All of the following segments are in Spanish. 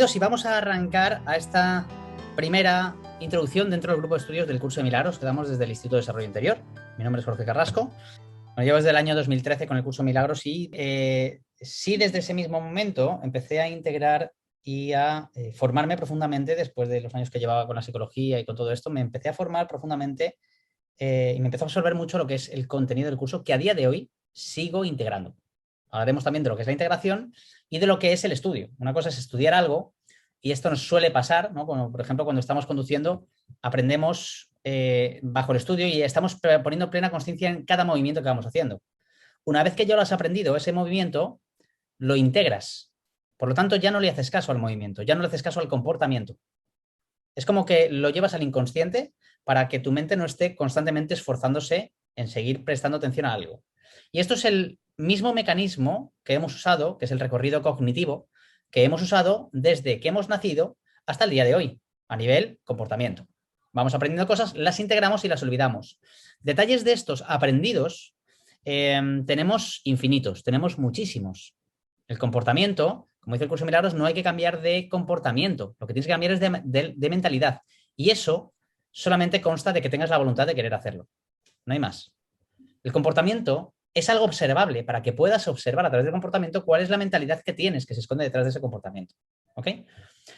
Bienvenidos y vamos a arrancar a esta primera introducción dentro del grupo de estudios del curso de Milagros que damos desde el Instituto de Desarrollo Interior. Mi nombre es Jorge Carrasco. Llevo desde el año 2013 con el curso de Milagros y sí, desde ese mismo momento empecé a integrar y a formarme profundamente después de los años que llevaba con la psicología y con todo esto. Me empecé a formar profundamente y me empezó a absorber mucho lo que es el contenido del curso que a día de hoy sigo integrando. Hablaremos también de lo que es la integración y de lo que es el estudio. Una cosa es estudiar algo, y esto nos suele pasar, ¿no? Como, por ejemplo, cuando estamos conduciendo, aprendemos bajo el estudio y estamos poniendo plena conciencia en cada movimiento que vamos haciendo. Una vez que ya lo has aprendido, ese movimiento lo integras. Por lo tanto, ya no le haces caso al movimiento, ya no le haces caso al comportamiento. Es como que lo llevas al inconsciente para que tu mente no esté constantemente esforzándose en seguir prestando atención a algo. Y esto es el mismo mecanismo que hemos usado, que es el recorrido cognitivo, que hemos usado desde que hemos nacido hasta el día de hoy, a nivel comportamiento. Vamos aprendiendo cosas, las integramos y las olvidamos. Detalles de estos aprendidos tenemos infinitos, tenemos muchísimos. El comportamiento, como dice el curso de Milagros, no hay que cambiar de comportamiento, lo que tienes que cambiar es de mentalidad. Y eso solamente consta de que tengas la voluntad de querer hacerlo. No hay más. El comportamiento es algo observable para que puedas observar a través del comportamiento cuál es la mentalidad que tienes que se esconde detrás de ese comportamiento. ¿Ok?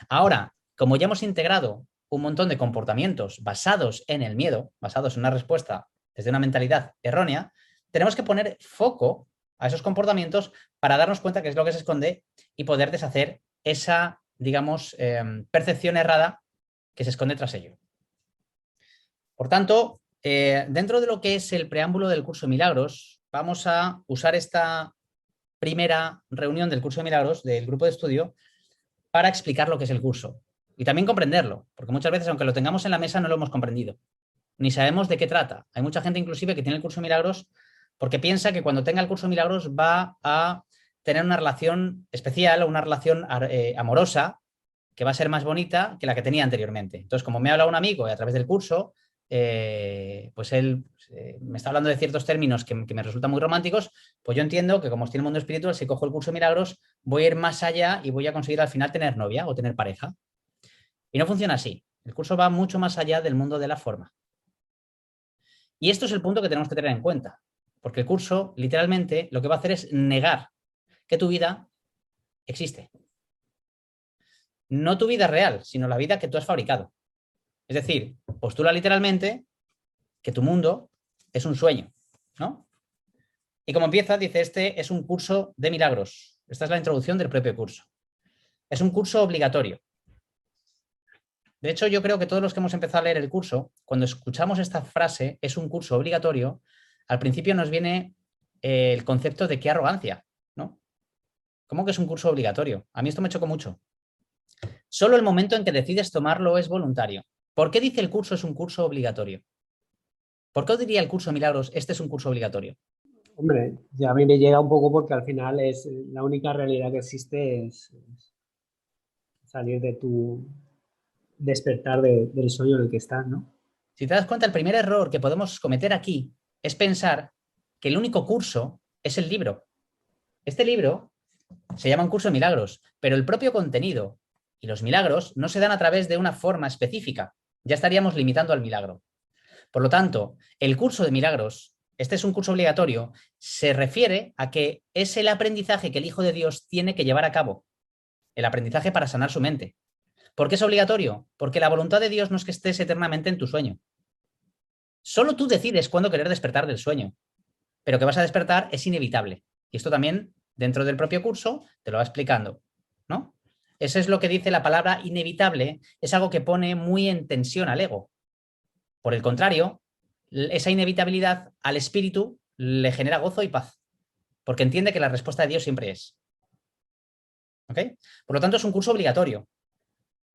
Ahora, como ya hemos integrado un montón de comportamientos basados en el miedo, basados en una respuesta desde una mentalidad errónea, tenemos que poner foco a esos comportamientos para darnos cuenta qué es lo que se esconde y poder deshacer esa, digamos, percepción errada que se esconde tras ello. Por tanto, dentro de lo que es el preámbulo del curso de Milagros, vamos a usar esta primera reunión del curso de Milagros, del grupo de estudio, para explicar lo que es el curso y también comprenderlo, porque muchas veces, aunque lo tengamos en la mesa, no lo hemos comprendido, ni sabemos de qué trata. Hay mucha gente inclusive que tiene el curso de Milagros porque piensa que cuando tenga el curso de Milagros va a tener una relación especial o una relación amorosa que va a ser más bonita que la que tenía anteriormente. Entonces, como me ha hablado un amigo y a través del curso, pues él me está hablando de ciertos términos que me resultan muy románticos, pues yo entiendo que como estoy en el mundo espiritual, si cojo el curso de Milagros, voy a ir más allá y voy a conseguir al final tener novia o tener pareja. Y no funciona así. El curso va mucho más allá del mundo de la forma. Y esto es el punto que tenemos que tener en cuenta, porque el curso literalmente lo que va a hacer es negar que tu vida existe. No tu vida real, sino la vida que tú has fabricado. Es decir, postula literalmente que tu mundo es un sueño, ¿no? Y como empieza, dice, este es un curso de milagros. Esta es la introducción del propio curso. Es un curso obligatorio. De hecho, yo creo que todos los que hemos empezado a leer el curso, cuando escuchamos esta frase, es un curso obligatorio, al principio nos viene el concepto de qué arrogancia, ¿no? ¿Cómo que es un curso obligatorio? A mí esto me chocó mucho. Solo el momento en que decides tomarlo es voluntario. ¿Por qué dice el curso es un curso obligatorio? ¿Por qué diría el curso de Milagros, este es un curso obligatorio? Hombre, ya a mí me llega un poco porque al final es la única realidad que existe es salir de tu despertar del sueño en el que estás, ¿no? Si te das cuenta, el primer error que podemos cometer aquí es pensar que el único curso es el libro. Este libro se llama un curso de milagros, pero el propio contenido y los milagros no se dan a través de una forma específica. Ya estaríamos limitando al milagro. Por lo tanto, el curso de milagros, este es un curso obligatorio, se refiere a que es el aprendizaje que el Hijo de Dios tiene que llevar a cabo. El aprendizaje para sanar su mente. ¿Por qué es obligatorio? Porque la voluntad de Dios no es que estés eternamente en tu sueño. Solo tú decides cuándo querer despertar del sueño, pero que vas a despertar es inevitable. Y esto también, dentro del propio curso, te lo va explicando, ¿no? Eso es lo que dice la palabra inevitable, es algo que pone muy en tensión al ego. Por el contrario, esa inevitabilidad al espíritu le genera gozo y paz, porque entiende que la respuesta de Dios siempre es. ¿Ok? Por lo tanto, es un curso obligatorio.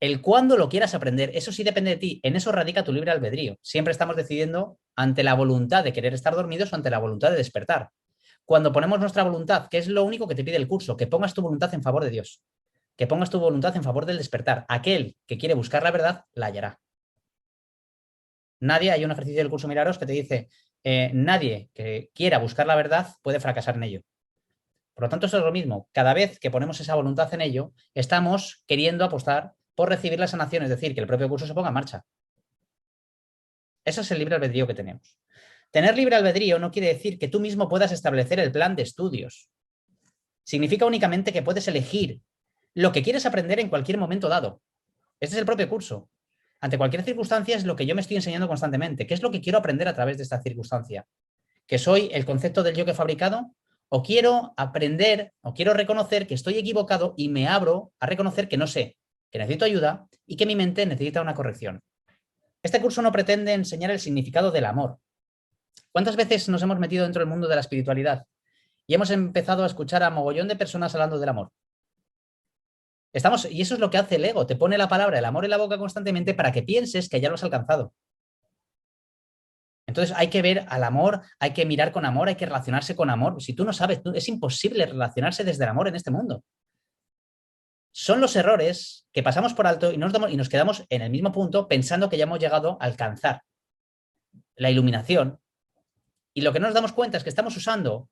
El cuándo lo quieras aprender, eso sí depende de ti. En eso radica tu libre albedrío. Siempre estamos decidiendo ante la voluntad de querer estar dormidos o ante la voluntad de despertar. Cuando ponemos nuestra voluntad, que es lo único que te pide el curso, que pongas tu voluntad en favor de Dios, que pongas tu voluntad en favor del despertar. Aquel que quiere buscar la verdad, la hallará. Nadie, hay un ejercicio del curso Milagros que te dice, nadie que quiera buscar la verdad puede fracasar en ello. Por lo tanto, eso es lo mismo. Cada vez que ponemos esa voluntad en ello, estamos queriendo apostar por recibir la sanación, es decir, que el propio curso se ponga en marcha. Ese es el libre albedrío que tenemos. Tener libre albedrío no quiere decir que tú mismo puedas establecer el plan de estudios. Significa únicamente que puedes elegir lo que quieres aprender en cualquier momento dado. Este es el propio curso. Ante cualquier circunstancia es lo que yo me estoy enseñando constantemente. ¿Qué es lo que quiero aprender a través de esta circunstancia? ¿Que soy el concepto del yo que he fabricado? ¿O quiero aprender o quiero reconocer que estoy equivocado y me abro a reconocer que no sé, que necesito ayuda y que mi mente necesita una corrección? Este curso no pretende enseñar el significado del amor. ¿Cuántas veces nos hemos metido dentro del mundo de la espiritualidad y hemos empezado a escuchar a mogollón de personas hablando del amor? Y eso es lo que hace el ego, te pone la palabra el amor en la boca constantemente para que pienses que ya lo has alcanzado. Entonces hay que ver al amor, hay que mirar con amor, hay que relacionarse con amor. Si tú no sabes, es imposible relacionarse desde el amor en este mundo. Son los errores que pasamos por alto y nos quedamos en el mismo punto pensando que ya hemos llegado a alcanzar la iluminación. Y lo que no nos damos cuenta es que estamos usando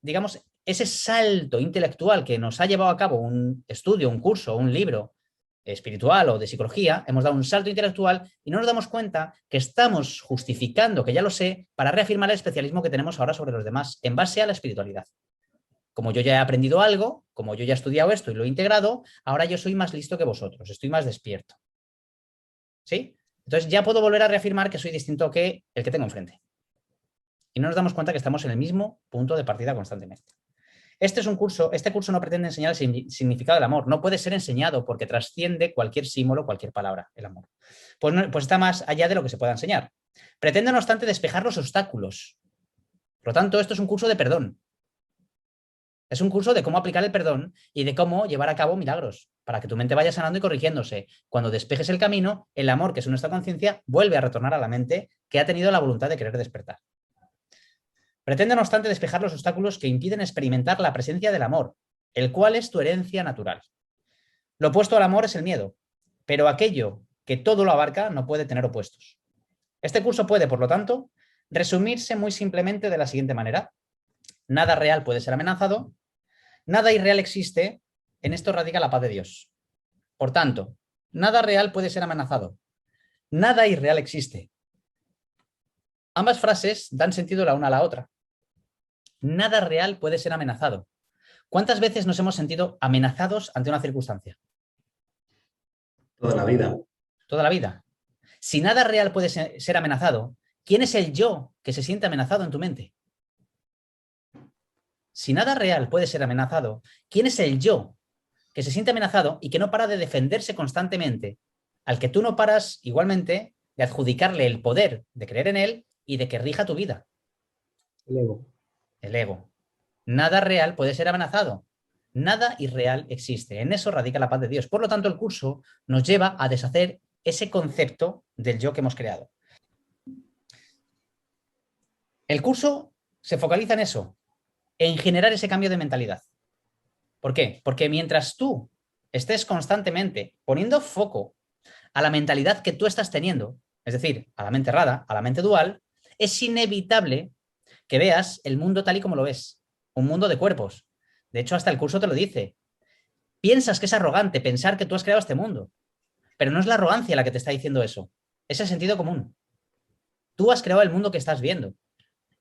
digamos, ese salto intelectual que nos ha llevado a cabo un estudio, un curso, un libro espiritual o de psicología, hemos dado un salto intelectual y no nos damos cuenta que estamos justificando, que ya lo sé, para reafirmar el especialismo que tenemos ahora sobre los demás en base a la espiritualidad. Como yo ya he aprendido algo, como yo ya he estudiado esto y lo he integrado, ahora yo soy más listo que vosotros, estoy más despierto. ¿Sí? Entonces ya puedo volver a reafirmar que soy distinto que el que tengo enfrente. Y no nos damos cuenta que estamos en el mismo punto de partida constantemente. Este curso no pretende enseñar el significado del amor, no puede ser enseñado porque trasciende cualquier símbolo, cualquier palabra, el amor. Pues está más allá de lo que se pueda enseñar. Pretende, no obstante, despejar los obstáculos. Por lo tanto, esto es un curso de perdón. Es un curso de cómo aplicar el perdón y de cómo llevar a cabo milagros, para que tu mente vaya sanando y corrigiéndose. Cuando despejes el camino, el amor, que es nuestra conciencia, vuelve a retornar a la mente que ha tenido la voluntad de querer despertar. Pretende, no obstante, despejar los obstáculos que impiden experimentar la presencia del amor, el cual es tu herencia natural. Lo opuesto al amor es el miedo, pero aquello que todo lo abarca no puede tener opuestos. Este curso puede, por lo tanto, resumirse muy simplemente de la siguiente manera. Nada real puede ser amenazado, nada irreal existe, en esto radica la paz de Dios. Por tanto, nada real puede ser amenazado, nada irreal existe. Ambas frases dan sentido la una a la otra. Nada real puede ser amenazado. ¿Cuántas veces nos hemos sentido amenazados ante una circunstancia? Toda la vida. Toda la vida. Si nada real puede ser amenazado, ¿quién es el yo que se siente amenazado en tu mente? Si nada real puede ser amenazado, ¿quién es el yo que se siente amenazado y que no para de defenderse constantemente, al que tú no paras igualmente de adjudicarle el poder de creer en él y de que rija tu vida? El ego. El ego. Nada real puede ser amenazado. Nada irreal existe. En eso radica la paz de Dios. Por lo tanto, el curso nos lleva a deshacer ese concepto del yo que hemos creado. El curso se focaliza en eso, en generar ese cambio de mentalidad. ¿Por qué? Porque mientras tú estés constantemente poniendo foco a la mentalidad que tú estás teniendo, es decir, a la mente errada, a la mente dual, es inevitable que veas el mundo tal y como lo ves, un mundo de cuerpos. De hecho, hasta el curso te lo dice. Piensas que es arrogante pensar que tú has creado este mundo, pero no es la arrogancia la que te está diciendo eso, es el sentido común. Tú has creado el mundo que estás viendo.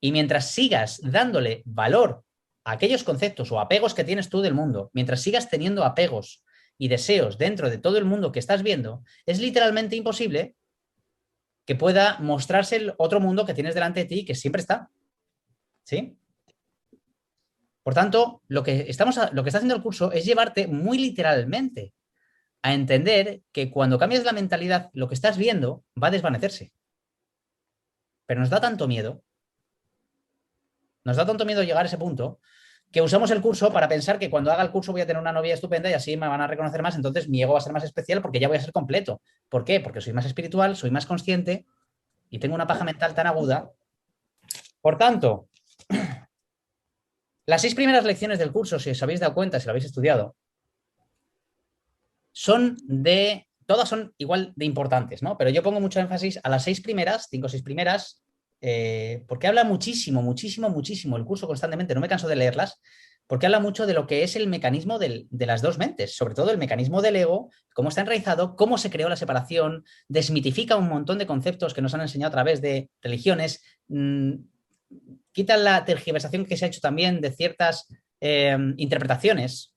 Y mientras sigas dándole valor a aquellos conceptos o apegos que tienes tú del mundo, mientras sigas teniendo apegos y deseos dentro de todo el mundo que estás viendo, es literalmente imposible que pueda mostrarse el otro mundo que tienes delante de ti, que siempre está. ¿Sí? Por tanto, lo que está haciendo el curso es llevarte muy literalmente a entender que cuando cambias la mentalidad, lo que estás viendo va a desvanecerse. Pero nos da tanto miedo llegar a ese punto que usamos el curso para pensar que cuando haga el curso voy a tener una novia estupenda y así me van a reconocer más, entonces mi ego va a ser más especial porque ya voy a ser completo. ¿Por qué? Porque soy más espiritual, soy más consciente y tengo una paja mental tan aguda. Por tanto, las 6 primeras lecciones del curso, si os habéis dado cuenta, si lo habéis estudiado, todas son igual de importantes, ¿no? Pero yo pongo mucho énfasis a las 6 primeras, 5 o 6 primeras, porque habla muchísimo, muchísimo, muchísimo, el curso constantemente, no me canso de leerlas, porque habla mucho de lo que es el mecanismo de las dos mentes, sobre todo el mecanismo del ego, cómo está enraizado, cómo se creó la separación, desmitifica un montón de conceptos que nos han enseñado a través de religiones, quita la tergiversación que se ha hecho también de ciertas interpretaciones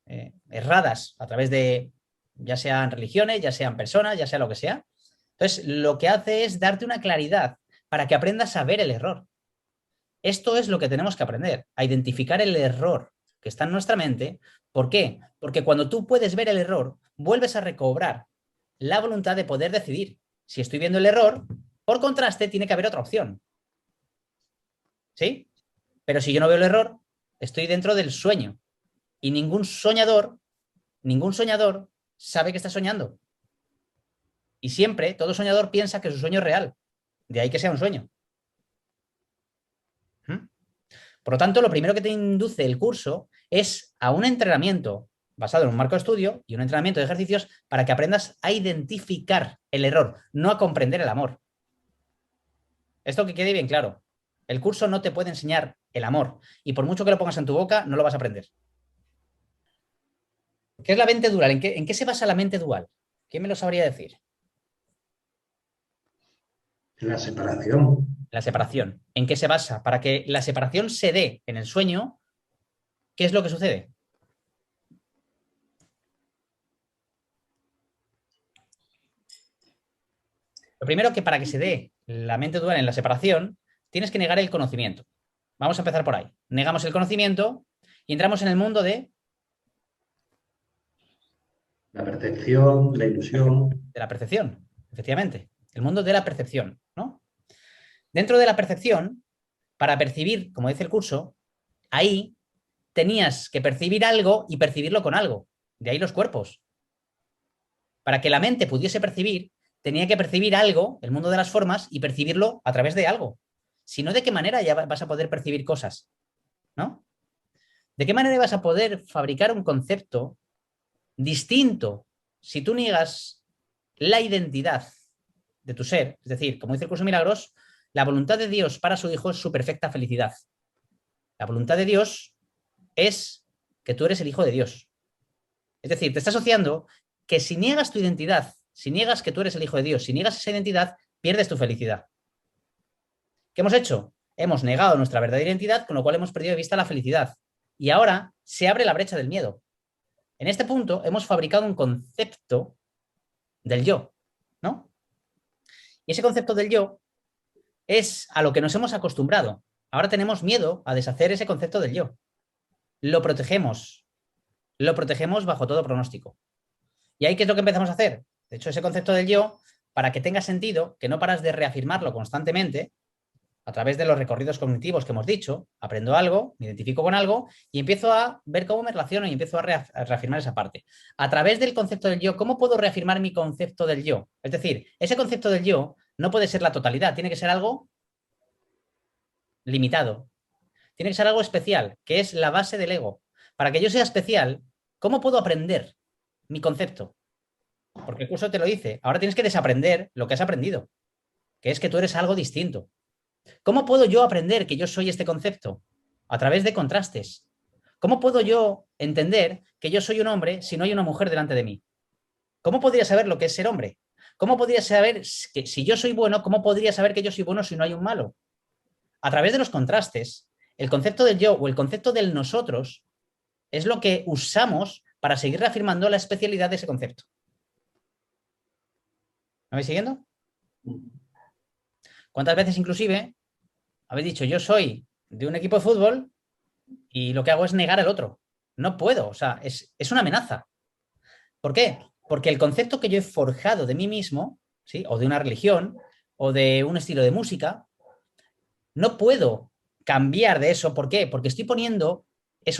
erradas a través de ya sean religiones, ya sean personas, ya sea lo que sea. Entonces, lo que hace es darte una claridad para que aprendas a ver el error. Esto es lo que tenemos que aprender, a identificar el error que está en nuestra mente. ¿Por qué? Porque cuando tú puedes ver el error, vuelves a recobrar la voluntad de poder decidir. Si estoy viendo el error, por contraste, tiene que haber otra opción. ¿Sí? Pero si yo no veo el error, estoy dentro del sueño. Y ningún soñador sabe que está soñando. Y siempre, todo soñador piensa que su sueño es real. De ahí que sea un sueño. Por lo tanto, lo primero que te induce el curso es a un entrenamiento basado en un marco de estudio y un entrenamiento de ejercicios para que aprendas a identificar el error, no a comprender el amor. Esto que quede bien claro. El curso no te puede enseñar el amor y por mucho que lo pongas en tu boca, no lo vas a aprender. ¿Qué es la mente dual? ¿En qué se basa la mente dual? ¿Quién me lo sabría decir? La separación. La separación. ¿En qué se basa? Para que la separación se dé en el sueño, ¿qué es lo que sucede? Lo primero que para que se dé la mente dual en la separación, tienes que negar el conocimiento. Vamos a empezar por ahí. Negamos el conocimiento y entramos en el mundo de La percepción, la ilusión. la percepción, efectivamente. El mundo de la percepción, ¿no? Dentro de la percepción, para percibir, como dice el curso, ahí tenías que percibir algo y percibirlo con algo. De ahí los cuerpos. Para que la mente pudiese percibir, tenía que percibir algo, el mundo de las formas, y percibirlo a través de algo. Si no, ¿de qué manera ya vas a poder percibir cosas? ¿No? ¿De qué manera vas a poder fabricar un concepto distinto si tú niegas la identidad de tu ser? Es decir, como dice el curso de Milagros, la voluntad de Dios para su hijo es su perfecta felicidad. La voluntad de Dios es que tú eres el hijo de Dios. Es decir, te está asociando que si niegas tu identidad, si niegas que tú eres el hijo de Dios, si niegas esa identidad, pierdes tu felicidad. ¿Qué hemos hecho? Hemos negado nuestra verdadera identidad, con lo cual hemos perdido de vista la felicidad. Y ahora se abre la brecha del miedo. En este punto hemos fabricado un concepto del yo, ¿no? Y ese concepto del yo es a lo que nos hemos acostumbrado. Ahora tenemos miedo a deshacer ese concepto del yo. Lo protegemos bajo todo pronóstico. ¿Y ahí qué es lo que empezamos a hacer? De hecho, ese concepto del yo, para que tenga sentido, que no paras de reafirmarlo constantemente, a través de los recorridos cognitivos que hemos dicho, aprendo algo, me identifico con algo y empiezo a ver cómo me relaciono y empiezo a reafirmar esa parte. A través del concepto del yo, ¿cómo puedo reafirmar mi concepto del yo? Es decir, ese concepto del yo no puede ser la totalidad, tiene que ser algo limitado. Tiene que ser algo especial, que es la base del ego. Para que yo sea especial, ¿cómo puedo aprender mi concepto? Porque el curso te lo dice. Ahora tienes que desaprender lo que has aprendido, que es que tú eres algo distinto. ¿Cómo puedo yo aprender que yo soy este concepto? A través de contrastes. ¿Cómo puedo yo entender que yo soy un hombre si no hay una mujer delante de mí? ¿Cómo podría saber lo que es ser hombre? ¿Cómo podría saber que si yo soy bueno, cómo podría saber que yo soy bueno si no hay un malo? A través de los contrastes, el concepto del yo o el concepto del nosotros es lo que usamos para seguir reafirmando la especialidad de ese concepto. ¿Me vais siguiendo? ¿Cuántas veces inclusive habéis dicho yo soy de un equipo de fútbol y lo que hago es negar al otro? No puedo, o sea, es una amenaza. ¿Por qué? Porque el concepto que yo he forjado de mí mismo, ¿sí? O de una religión, o de un estilo de música, no puedo cambiar de eso. ¿Por qué? Porque estoy poniendo, es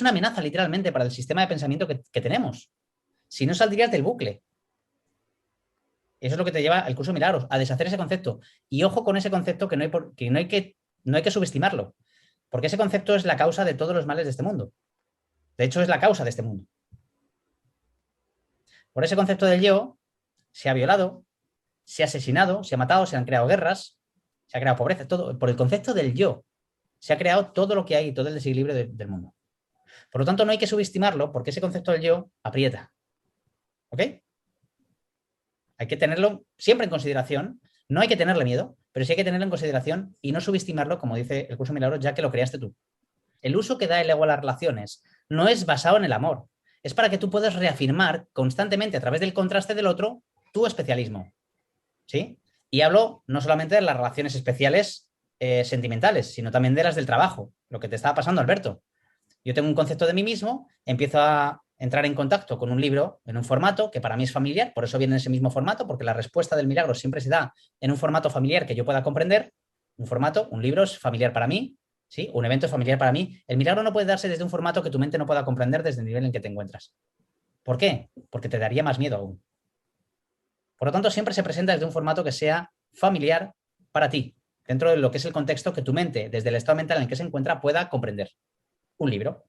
una amenaza literalmente para el sistema de pensamiento que tenemos. Si no, saldrías del bucle. Eso es lo que te lleva al curso de Milagros, a deshacer ese concepto. Y ojo con ese concepto que no hay que subestimarlo, porque ese concepto es la causa de todos los males de este mundo. De hecho, es la causa de este mundo. Por ese concepto del yo se ha violado, se ha asesinado, se ha matado, se han creado guerras, se ha creado pobreza, todo, por el concepto del yo. Se ha creado todo lo que hay, todo el desequilibrio del mundo. Por lo tanto, no hay que subestimarlo porque ese concepto del yo aprieta. ¿Ok? Hay que tenerlo siempre en consideración. No hay que tenerle miedo, pero sí hay que tenerlo en consideración y no subestimarlo, como dice el curso de Milagros, ya que lo creaste tú. El uso que da el ego a las relaciones no es basado en el amor. Es para que tú puedas reafirmar constantemente a través del contraste del otro tu especialismo. ¿Sí? Y hablo no solamente de las relaciones especiales sentimentales, sino también de las del trabajo. Lo que te estaba pasando, Alberto. Yo tengo un concepto de mí mismo, empiezo a entrar en contacto con un libro en un formato que para mí es familiar, por eso viene en ese mismo formato, porque la respuesta del milagro siempre se da en un formato familiar que yo pueda comprender. Un formato, un libro es familiar para mí, ¿sí? Un evento es familiar para mí. El milagro no puede darse desde un formato que tu mente no pueda comprender desde el nivel en que te encuentras. ¿Por qué? Porque te daría más miedo aún. Por lo tanto, siempre se presenta desde un formato que sea familiar para ti, dentro de lo que es el contexto que tu mente, desde el estado mental en el que se encuentra, pueda comprender. Un libro.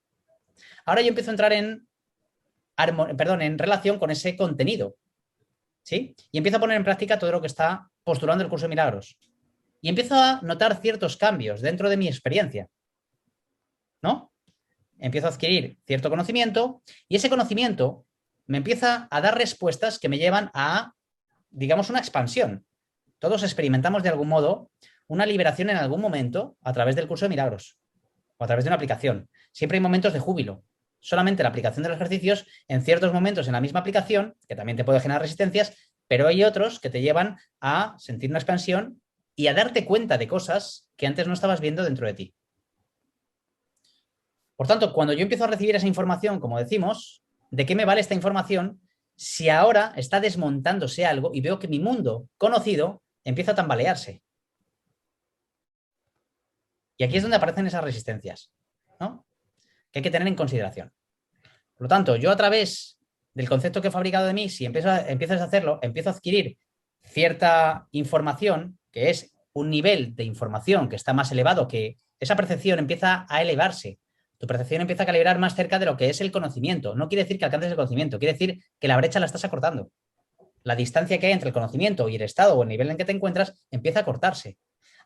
Ahora yo empiezo a entrar en relación con ese contenido, ¿sí? Y empiezo a poner en práctica todo lo que está postulando el curso de milagros. Y empiezo a notar ciertos cambios dentro de mi experiencia, ¿no? Empiezo a adquirir cierto conocimiento y ese conocimiento me empieza a dar respuestas que me llevan a, digamos, una expansión. Todos experimentamos de algún modo una liberación en algún momento a través del curso de milagros o a través de una aplicación. Siempre hay momentos de júbilo. Solamente la aplicación de los ejercicios, en ciertos momentos en la misma aplicación, que también te puede generar resistencias, pero hay otros que te llevan a sentir una expansión y a darte cuenta de cosas que antes no estabas viendo dentro de ti. Por tanto, cuando yo empiezo a recibir esa información, como decimos, ¿de qué me vale esta información si ahora está desmontándose algo y veo que mi mundo conocido empieza a tambalearse? Y aquí es donde aparecen esas resistencias, ¿no? Que hay que tener en consideración. Por lo tanto, yo a través del concepto que he fabricado de mí, si empiezas a hacerlo, empiezo a adquirir cierta información, que es un nivel de información que está más elevado, que esa percepción empieza a elevarse. Tu percepción empieza a calibrar más cerca de lo que es el conocimiento. No quiere decir que alcances el conocimiento, quiere decir que la brecha la estás acortando. La distancia que hay entre el conocimiento y el estado o el nivel en que te encuentras empieza a cortarse.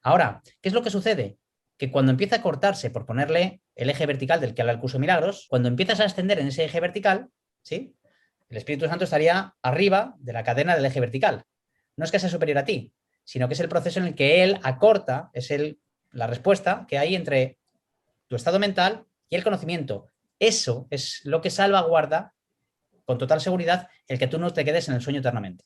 Ahora, ¿qué es lo que sucede? Que cuando empieza a cortarse, por ponerle el eje vertical del que habla el curso de milagros, cuando empiezas a ascender en ese eje vertical, ¿sí? El Espíritu Santo estaría arriba de la cadena del eje vertical. No es que sea superior a ti, sino que es el proceso en el que él acorta, es la respuesta que hay entre tu estado mental y el conocimiento. Eso es lo que salvaguarda con total seguridad el que tú no te quedes en el sueño eternamente.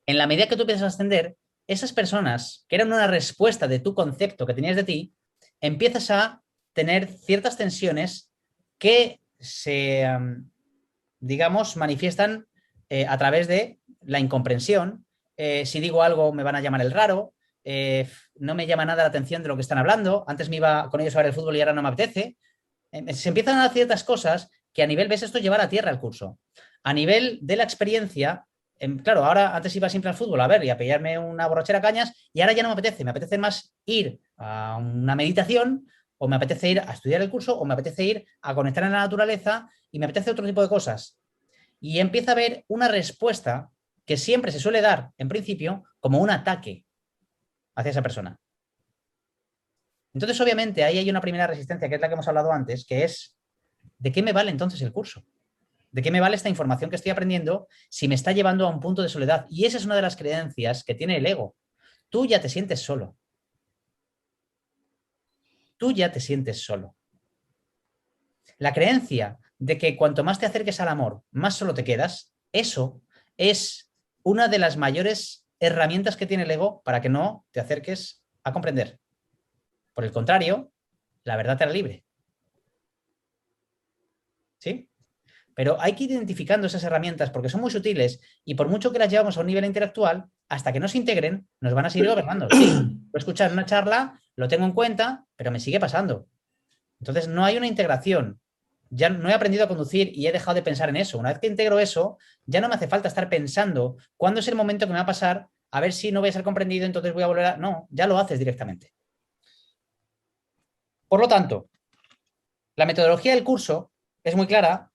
En la medida que tú empiezas a ascender, esas personas que eran una respuesta de tu concepto que tenías de ti, empiezas a tener ciertas tensiones que se, digamos, manifiestan a través de la incomprensión. Si digo algo me van a llamar el raro, no me llama nada la atención de lo que están hablando, antes me iba con ellos a ver el fútbol y ahora no me apetece. Se empiezan a dar ciertas cosas que a nivel, ves esto llevar a tierra el curso. A nivel de la experiencia, claro, ahora antes iba siempre al fútbol a ver y a pillarme una borrachera cañas y ahora ya no me apetece más ir a una meditación o me apetece ir a estudiar el curso o me apetece ir a conectar en la naturaleza y me apetece otro tipo de cosas. Y empieza a haber una respuesta que siempre se suele dar, en principio, como un ataque hacia esa persona. Entonces, obviamente, ahí hay una primera resistencia, que es la que hemos hablado antes, que es, ¿de qué me vale entonces el curso? ¿De qué me vale esta información que estoy aprendiendo si me está llevando a un punto de soledad? Y esa es una de las creencias que tiene el ego. Tú ya te sientes solo. Tú ya te sientes solo. La creencia de que cuanto más te acerques al amor, más solo te quedas, eso es una de las mayores herramientas que tiene el ego para que no te acerques a comprender. Por el contrario, la verdad te hará libre. ¿Sí? Pero hay que ir identificando esas herramientas porque son muy sutiles y por mucho que las llevamos a un nivel intelectual, hasta que no se integren, nos van a seguir gobernando. Sí, voy a escuchar una charla, lo tengo en cuenta, pero me sigue pasando. Entonces no hay una integración. Ya no he aprendido a conducir y he dejado de pensar en eso. Una vez que integro eso, ya no me hace falta estar pensando cuándo es el momento que me va a pasar, a ver si no voy a ser comprendido, entonces voy a volver a... No, ya lo haces directamente. Por lo tanto, la metodología del curso es muy clara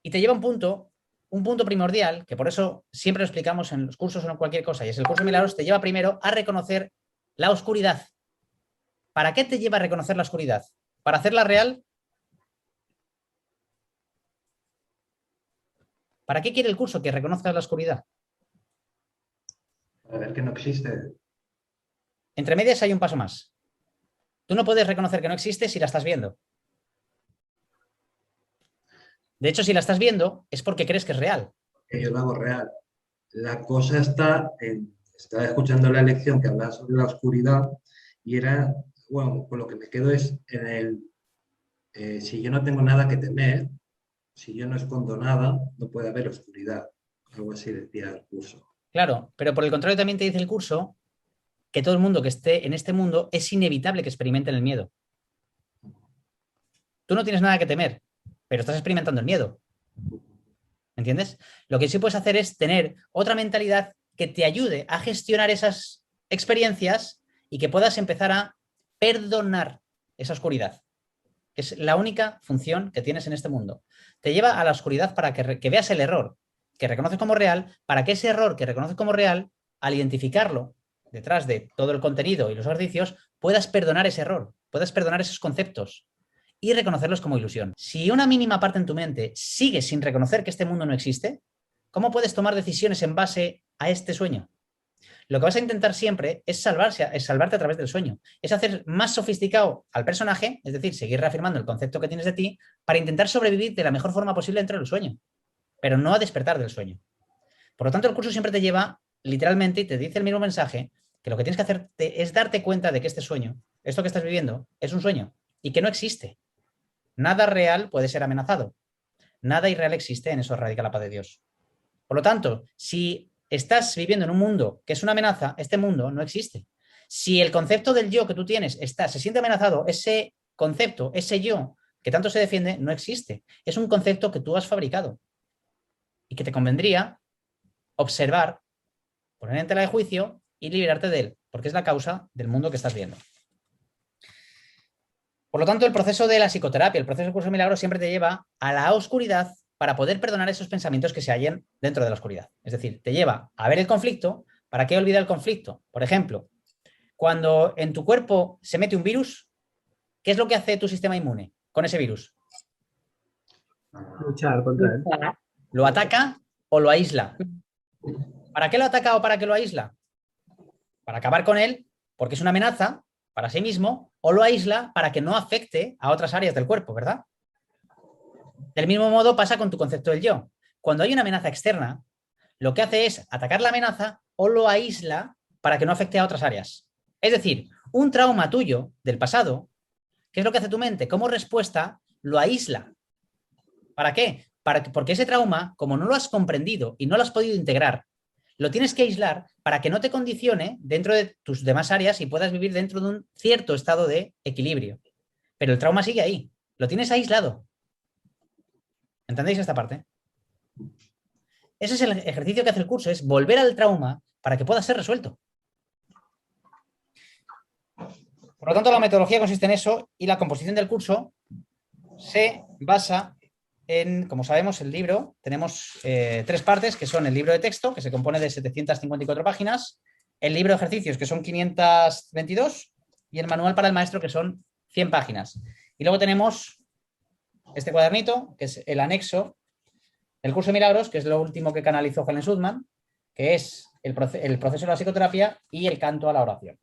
y te lleva a un punto un punto primordial, que por eso siempre lo explicamos en los cursos o en cualquier cosa, y es el curso de milagros, te lleva primero a reconocer la oscuridad. ¿Para qué te lleva a reconocer la oscuridad? ¿Para hacerla real? ¿Para qué quiere el curso que reconozcas la oscuridad? Para ver que no existe. Entre medias hay un paso más. Tú no puedes reconocer que no existe si la estás viendo. De hecho, si la estás viendo es porque crees que es real. Que yo lo hago real. La cosa está en... Estaba escuchando la lección que hablaba sobre la oscuridad y era, bueno, con lo que me quedo es en el, si yo no tengo nada que temer, si yo no escondo nada, no puede haber oscuridad. Algo así decía el curso. Claro, pero por el contrario también te dice el curso que todo el mundo que esté en este mundo es inevitable que experimenten el miedo. Tú no tienes nada que temer, pero estás experimentando el miedo. ¿Entiendes? Lo que sí puedes hacer es tener otra mentalidad que te ayude a gestionar esas experiencias y que puedas empezar a perdonar esa oscuridad. Es la única función que tienes en este mundo. Te lleva a la oscuridad para que veas el error que reconoces como real, para que ese error que reconoces como real, al identificarlo detrás de todo el contenido y los ejercicios, puedas perdonar ese error, puedas perdonar esos conceptos y reconocerlos como ilusión. Si una mínima parte en tu mente sigue sin reconocer que este mundo no existe, ¿cómo puedes tomar decisiones en base a este sueño? Lo que vas a intentar siempre es salvarte a través del sueño. Es hacer más sofisticado al personaje, es decir, seguir reafirmando el concepto que tienes de ti para intentar sobrevivir de la mejor forma posible dentro del sueño, pero no a despertar del sueño. Por lo tanto, el curso siempre te lleva literalmente y te dice el mismo mensaje que lo que tienes que hacer es darte cuenta de que este sueño, esto que estás viviendo, es un sueño y que no existe. Nada real puede ser amenazado. Nada irreal existe, en eso radica la paz de Dios. Por lo tanto, si estás viviendo en un mundo que es una amenaza, este mundo no existe. Si el concepto del yo que tú tienes se siente amenazado, ese concepto, ese yo que tanto se defiende, no existe. Es un concepto que tú has fabricado y que te convendría observar, poner en tela de juicio y liberarte de él, porque es la causa del mundo que estás viendo. Por lo tanto, el proceso de la psicoterapia, el proceso del curso de milagros siempre te lleva a la oscuridad para poder perdonar esos pensamientos que se hallen dentro de la oscuridad. Es decir, te lleva a ver el conflicto. ¿Para qué olvidar el conflicto? Por ejemplo, cuando en tu cuerpo se mete un virus, ¿qué es lo que hace tu sistema inmune con ese virus? Luchar contra él. ¿Lo ataca o lo aísla? ¿Para qué lo ataca o para qué lo aísla? Para acabar con él, porque es una amenaza para sí mismo, o lo aísla para que no afecte a otras áreas del cuerpo, ¿verdad? Del mismo modo pasa con tu concepto del yo. Cuando hay una amenaza externa, lo que hace es atacar la amenaza o lo aísla para que no afecte a otras áreas. Es decir, un trauma tuyo del pasado, ¿qué es lo que hace tu mente? Como respuesta, lo aísla. ¿Para qué? Porque ese trauma, como no lo has comprendido y no lo has podido integrar, lo tienes que aislar para que no te condicione dentro de tus demás áreas y puedas vivir dentro de un cierto estado de equilibrio. Pero el trauma sigue ahí, lo tienes aislado. ¿Entendéis esta parte? Ese es el ejercicio que hace el curso, es volver al trauma para que pueda ser resuelto. Por lo tanto, la metodología consiste en eso y la composición del curso se basa en, como sabemos, el libro. Tenemos 3 partes, que son el libro de texto, que se compone de 754 páginas, el libro de ejercicios, que son 522, y el manual para el maestro, que son 100 páginas. Y luego tenemos este cuadernito, que es el anexo del curso de milagros, que es lo último que canalizó Helen Sudman, que es el proceso de la psicoterapia y el canto a la oración.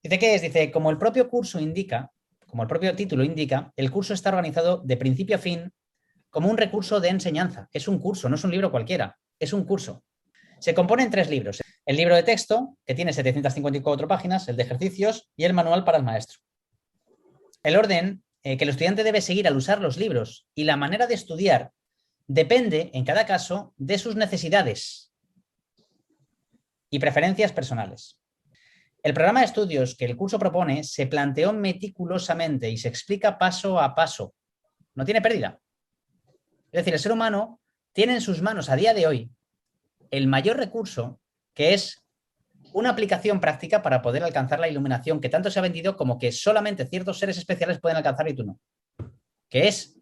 Dice, ¿qué es? Dice, como el propio curso indica, como el propio título indica, el curso está organizado de principio a fin como un recurso de enseñanza. Es un curso, no es un libro cualquiera, es un curso. Se compone en 3 libros. El libro de texto, que tiene 754 páginas, el de ejercicios y el manual para el maestro. El orden que el estudiante debe seguir al usar los libros y la manera de estudiar depende, en cada caso, de sus necesidades y preferencias personales. El programa de estudios que el curso propone se planteó meticulosamente y se explica paso a paso. No tiene pérdida. Es decir, el ser humano tiene en sus manos a día de hoy el mayor recurso, que es una aplicación práctica para poder alcanzar la iluminación que tanto se ha vendido como que solamente ciertos seres especiales pueden alcanzar y tú no. Que es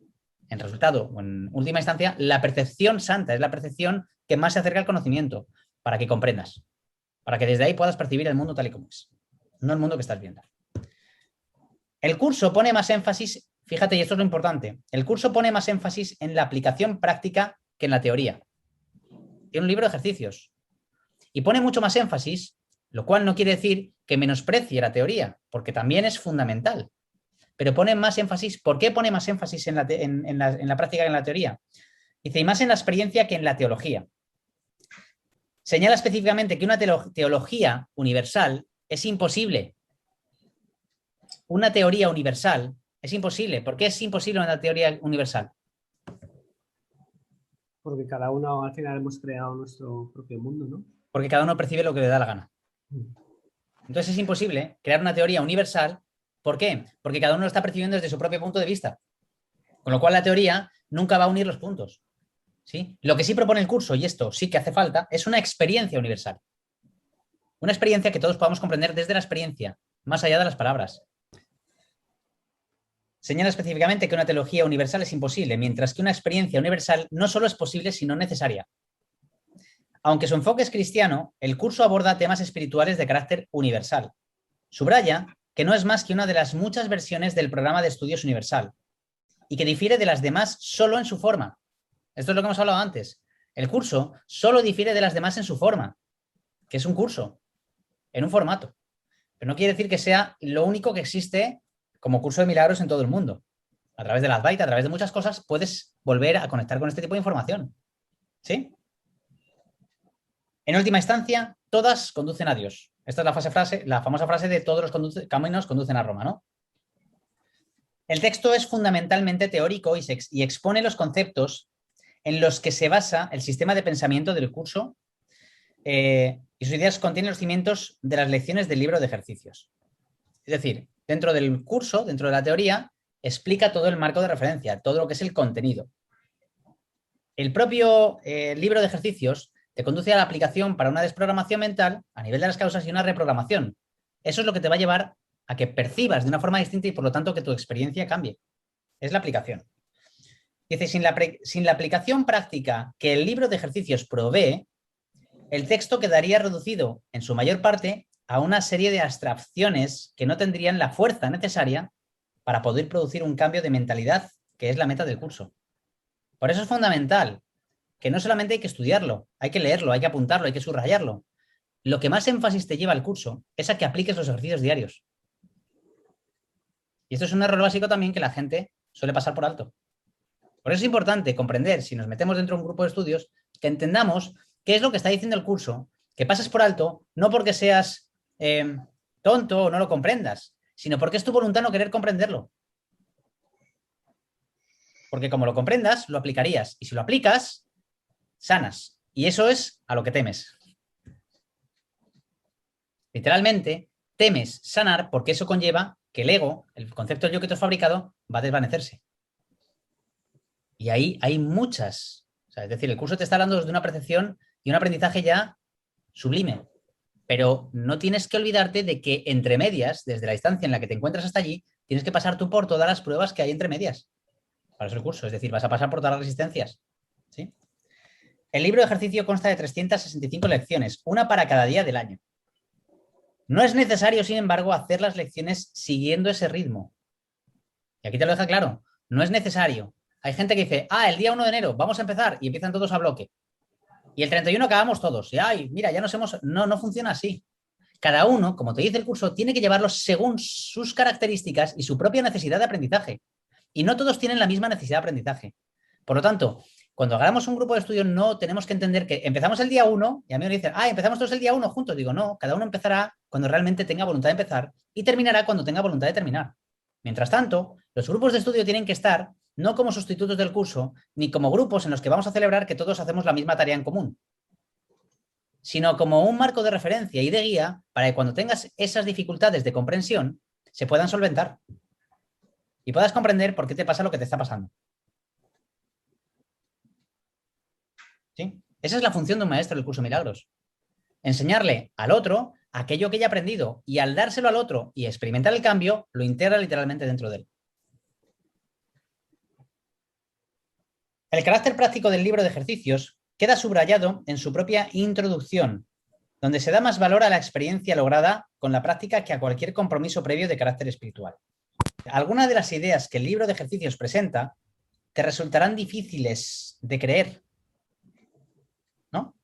en resultado o en última instancia, la percepción santa, es la percepción que más se acerca al conocimiento, para que comprendas, para que desde ahí puedas percibir el mundo tal y como es, no el mundo que estás viendo. El curso pone más énfasis, fíjate, y esto es lo importante, el curso pone más énfasis en la aplicación práctica que en la teoría. Tiene un libro de ejercicios y pone mucho más énfasis, lo cual no quiere decir que menosprecie la teoría, porque también es fundamental. Pero pone más énfasis, ¿por qué pone más énfasis en la práctica que en la teoría? Dice, y más en la experiencia que en la teología. Señala específicamente que una teología universal es imposible. Una teoría universal es imposible. ¿Por qué es imposible una teoría universal? Porque cada uno al final hemos creado nuestro propio mundo, ¿no? Porque cada uno percibe lo que le da la gana. Entonces es imposible crear una teoría universal. ¿Por qué? Porque cada uno lo está percibiendo desde su propio punto de vista. Con lo cual la teoría nunca va a unir los puntos. ¿Sí? Lo que sí propone el curso, y esto sí que hace falta, es una experiencia universal. Una experiencia que todos podamos comprender desde la experiencia, más allá de las palabras. Señala específicamente que una teología universal es imposible, mientras que una experiencia universal no solo es posible, sino necesaria. Aunque su enfoque es cristiano, el curso aborda temas espirituales de carácter universal. Subraya que no es más que una de las muchas versiones del programa de estudios universal y que difiere de las demás solo en su forma. Esto es lo que hemos hablado antes. El curso solo difiere de las demás en su forma, que es un curso, en un formato. Pero no quiere decir que sea lo único que existe como curso de milagros en todo el mundo. A través de la Advaita, a través de muchas cosas, puedes volver a conectar con este tipo de información. ¿Sí? En última instancia, todas conducen a Dios. Esta es la famosa frase de todos los caminos conducen a Roma, ¿no? El texto es fundamentalmente teórico y expone los conceptos en los que se basa el sistema de pensamiento del curso y sus ideas contienen los cimientos de las lecciones del libro de ejercicios. Es decir, dentro del curso, dentro de la teoría, explica todo el marco de referencia, todo lo que es el contenido. El propio libro de ejercicios te conduce a la aplicación para una desprogramación mental a nivel de las causas y una reprogramación. Eso es lo que te va a llevar a que percibas de una forma distinta y por lo tanto que tu experiencia cambie. Es la aplicación. Dice, sin la aplicación práctica que el libro de ejercicios provee, el texto quedaría reducido en su mayor parte a una serie de abstracciones que no tendrían la fuerza necesaria para poder producir un cambio de mentalidad, que es la meta del curso. Por eso es fundamental que no solamente hay que estudiarlo, hay que leerlo, hay que apuntarlo, hay que subrayarlo. Lo que más énfasis te lleva al curso es a que apliques los ejercicios diarios. Y esto es un error básico también que la gente suele pasar por alto. Por eso es importante comprender, si nos metemos dentro de un grupo de estudios, que entendamos qué es lo que está diciendo el curso, que pases por alto, no porque seas tonto o no lo comprendas, sino porque es tu voluntad no querer comprenderlo. Porque como lo comprendas, lo aplicarías. Y si lo aplicas, sanas. Y eso es a lo que temes. Literalmente, temes sanar porque eso conlleva que el ego, el concepto del yo que te has fabricado, va a desvanecerse. Y ahí hay muchas. O sea, es decir, el curso te está hablando desde una percepción y un aprendizaje ya sublime. Pero no tienes que olvidarte de que entre medias, desde la distancia en la que te encuentras hasta allí, tienes que pasar tú por todas las pruebas que hay entre medias. Para eso el curso. Es decir, vas a pasar por todas las resistencias. ¿Sí? El libro de ejercicio consta de 365 lecciones, una para cada día del año. No es necesario, sin embargo, hacer las lecciones siguiendo ese ritmo. Y aquí te lo deja claro. No es necesario. Hay gente que dice, el día 1 de enero vamos a empezar y empiezan todos a bloque. Y el 31 acabamos todos. Y, mira, ya nos hemos... No funciona así. Cada uno, como te dice el curso, tiene que llevarlo según sus características y su propia necesidad de aprendizaje. Y no todos tienen la misma necesidad de aprendizaje. Por lo tanto, cuando hagamos un grupo de estudio no tenemos que entender que empezamos el día 1 y a mí me dicen, empezamos todos el día 1 juntos. Digo, no, cada uno empezará cuando realmente tenga voluntad de empezar y terminará cuando tenga voluntad de terminar. Mientras tanto, los grupos de estudio tienen que estar no como sustitutos del curso, ni como grupos en los que vamos a celebrar que todos hacemos la misma tarea en común, sino como un marco de referencia y de guía para que cuando tengas esas dificultades de comprensión se puedan solventar y puedas comprender por qué te pasa lo que te está pasando. ¿Sí? Esa es la función de un maestro del curso Milagros. Enseñarle al otro aquello que ya ha aprendido y al dárselo al otro y experimentar el cambio, lo integra literalmente dentro de él. El carácter práctico del libro de ejercicios queda subrayado en su propia introducción, donde se da más valor a la experiencia lograda con la práctica que a cualquier compromiso previo de carácter espiritual. Algunas de las ideas que el libro de ejercicios presenta te resultarán difíciles de creer, ¿no?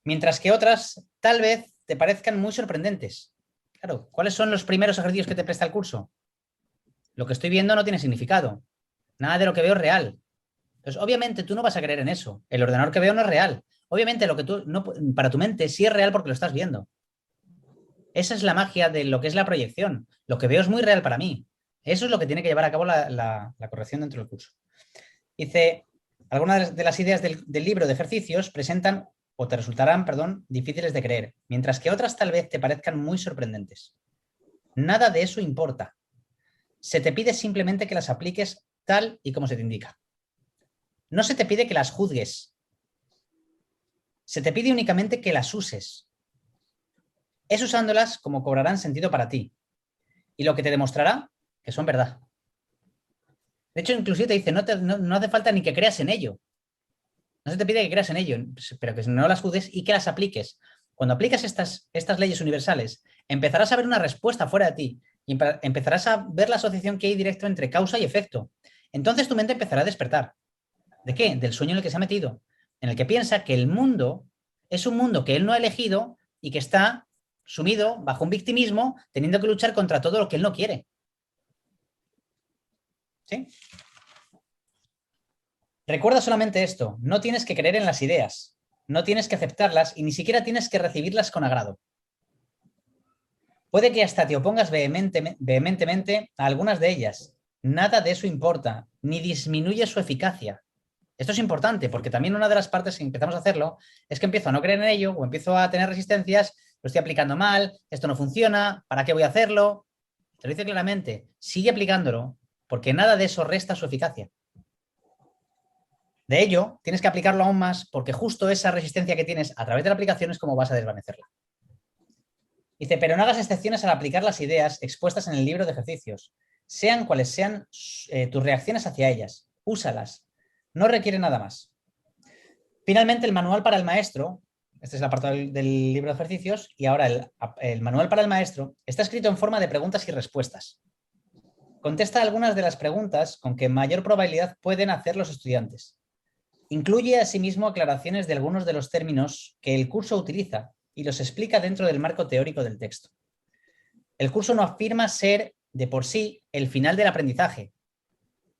Mientras que otras tal vez te parezcan muy sorprendentes. Claro, ¿cuáles son los primeros ejercicios que te presta el curso? Lo que estoy viendo no tiene significado. Nada de lo que veo es real. Entonces, obviamente tú no vas a creer en eso. El ordenador que veo no es real. Obviamente lo que tú no, para tu mente sí es real porque lo estás viendo. Esa es la magia de lo que es la proyección. Lo que veo es muy real para mí. Eso es lo que tiene que llevar a cabo la corrección dentro del curso. Dice, algunas de las ideas del libro de ejercicios presentan o te resultarán, perdón, difíciles de creer, mientras que otras tal vez te parezcan muy sorprendentes. Nada de eso importa. Se te pide simplemente que las apliques tal y como se te indica. No se te pide que las juzgues. Se te pide únicamente que las uses. Es usándolas como cobrarán sentido para ti. Y lo que te demostrará que son verdad. De hecho, inclusive te dice, no hace falta ni que creas en ello. No se te pide que creas en ello, pero que no las juzgues y que las apliques. Cuando aplicas estas leyes universales, empezarás a ver una respuesta fuera de ti y empezarás a ver la asociación que hay directa entre causa y efecto. Entonces tu mente empezará a despertar. ¿De qué? Del sueño en el que se ha metido, en el que piensa que el mundo es un mundo que él no ha elegido y que está sumido bajo un victimismo, teniendo que luchar contra todo lo que él no quiere. ¿Sí? Recuerda solamente esto, no tienes que creer en las ideas, no tienes que aceptarlas y ni siquiera tienes que recibirlas con agrado. Puede que hasta te opongas vehementemente a algunas de ellas. Nada de eso importa, ni disminuye su eficacia. Esto es importante porque también una de las partes que empezamos a hacerlo es que empiezo a no creer en ello o empiezo a tener resistencias, lo estoy aplicando mal, esto no funciona, ¿para qué voy a hacerlo? Te lo dice claramente, sigue aplicándolo porque nada de eso resta su eficacia. De ello, tienes que aplicarlo aún más porque justo esa resistencia que tienes a través de la aplicación es como vas a desvanecerla. Dice, pero no hagas excepciones al aplicar las ideas expuestas en el libro de ejercicios, sean cuales sean tus reacciones hacia ellas. Úsalas. No requiere nada más. Finalmente, el manual para el maestro, este es el apartado del libro de ejercicios, y ahora el manual para el maestro está escrito en forma de preguntas y respuestas. Contesta algunas de las preguntas con que mayor probabilidad pueden hacer los estudiantes. Incluye asimismo aclaraciones de algunos de los términos que el curso utiliza y los explica dentro del marco teórico del texto. El curso no afirma ser de por sí el final del aprendizaje.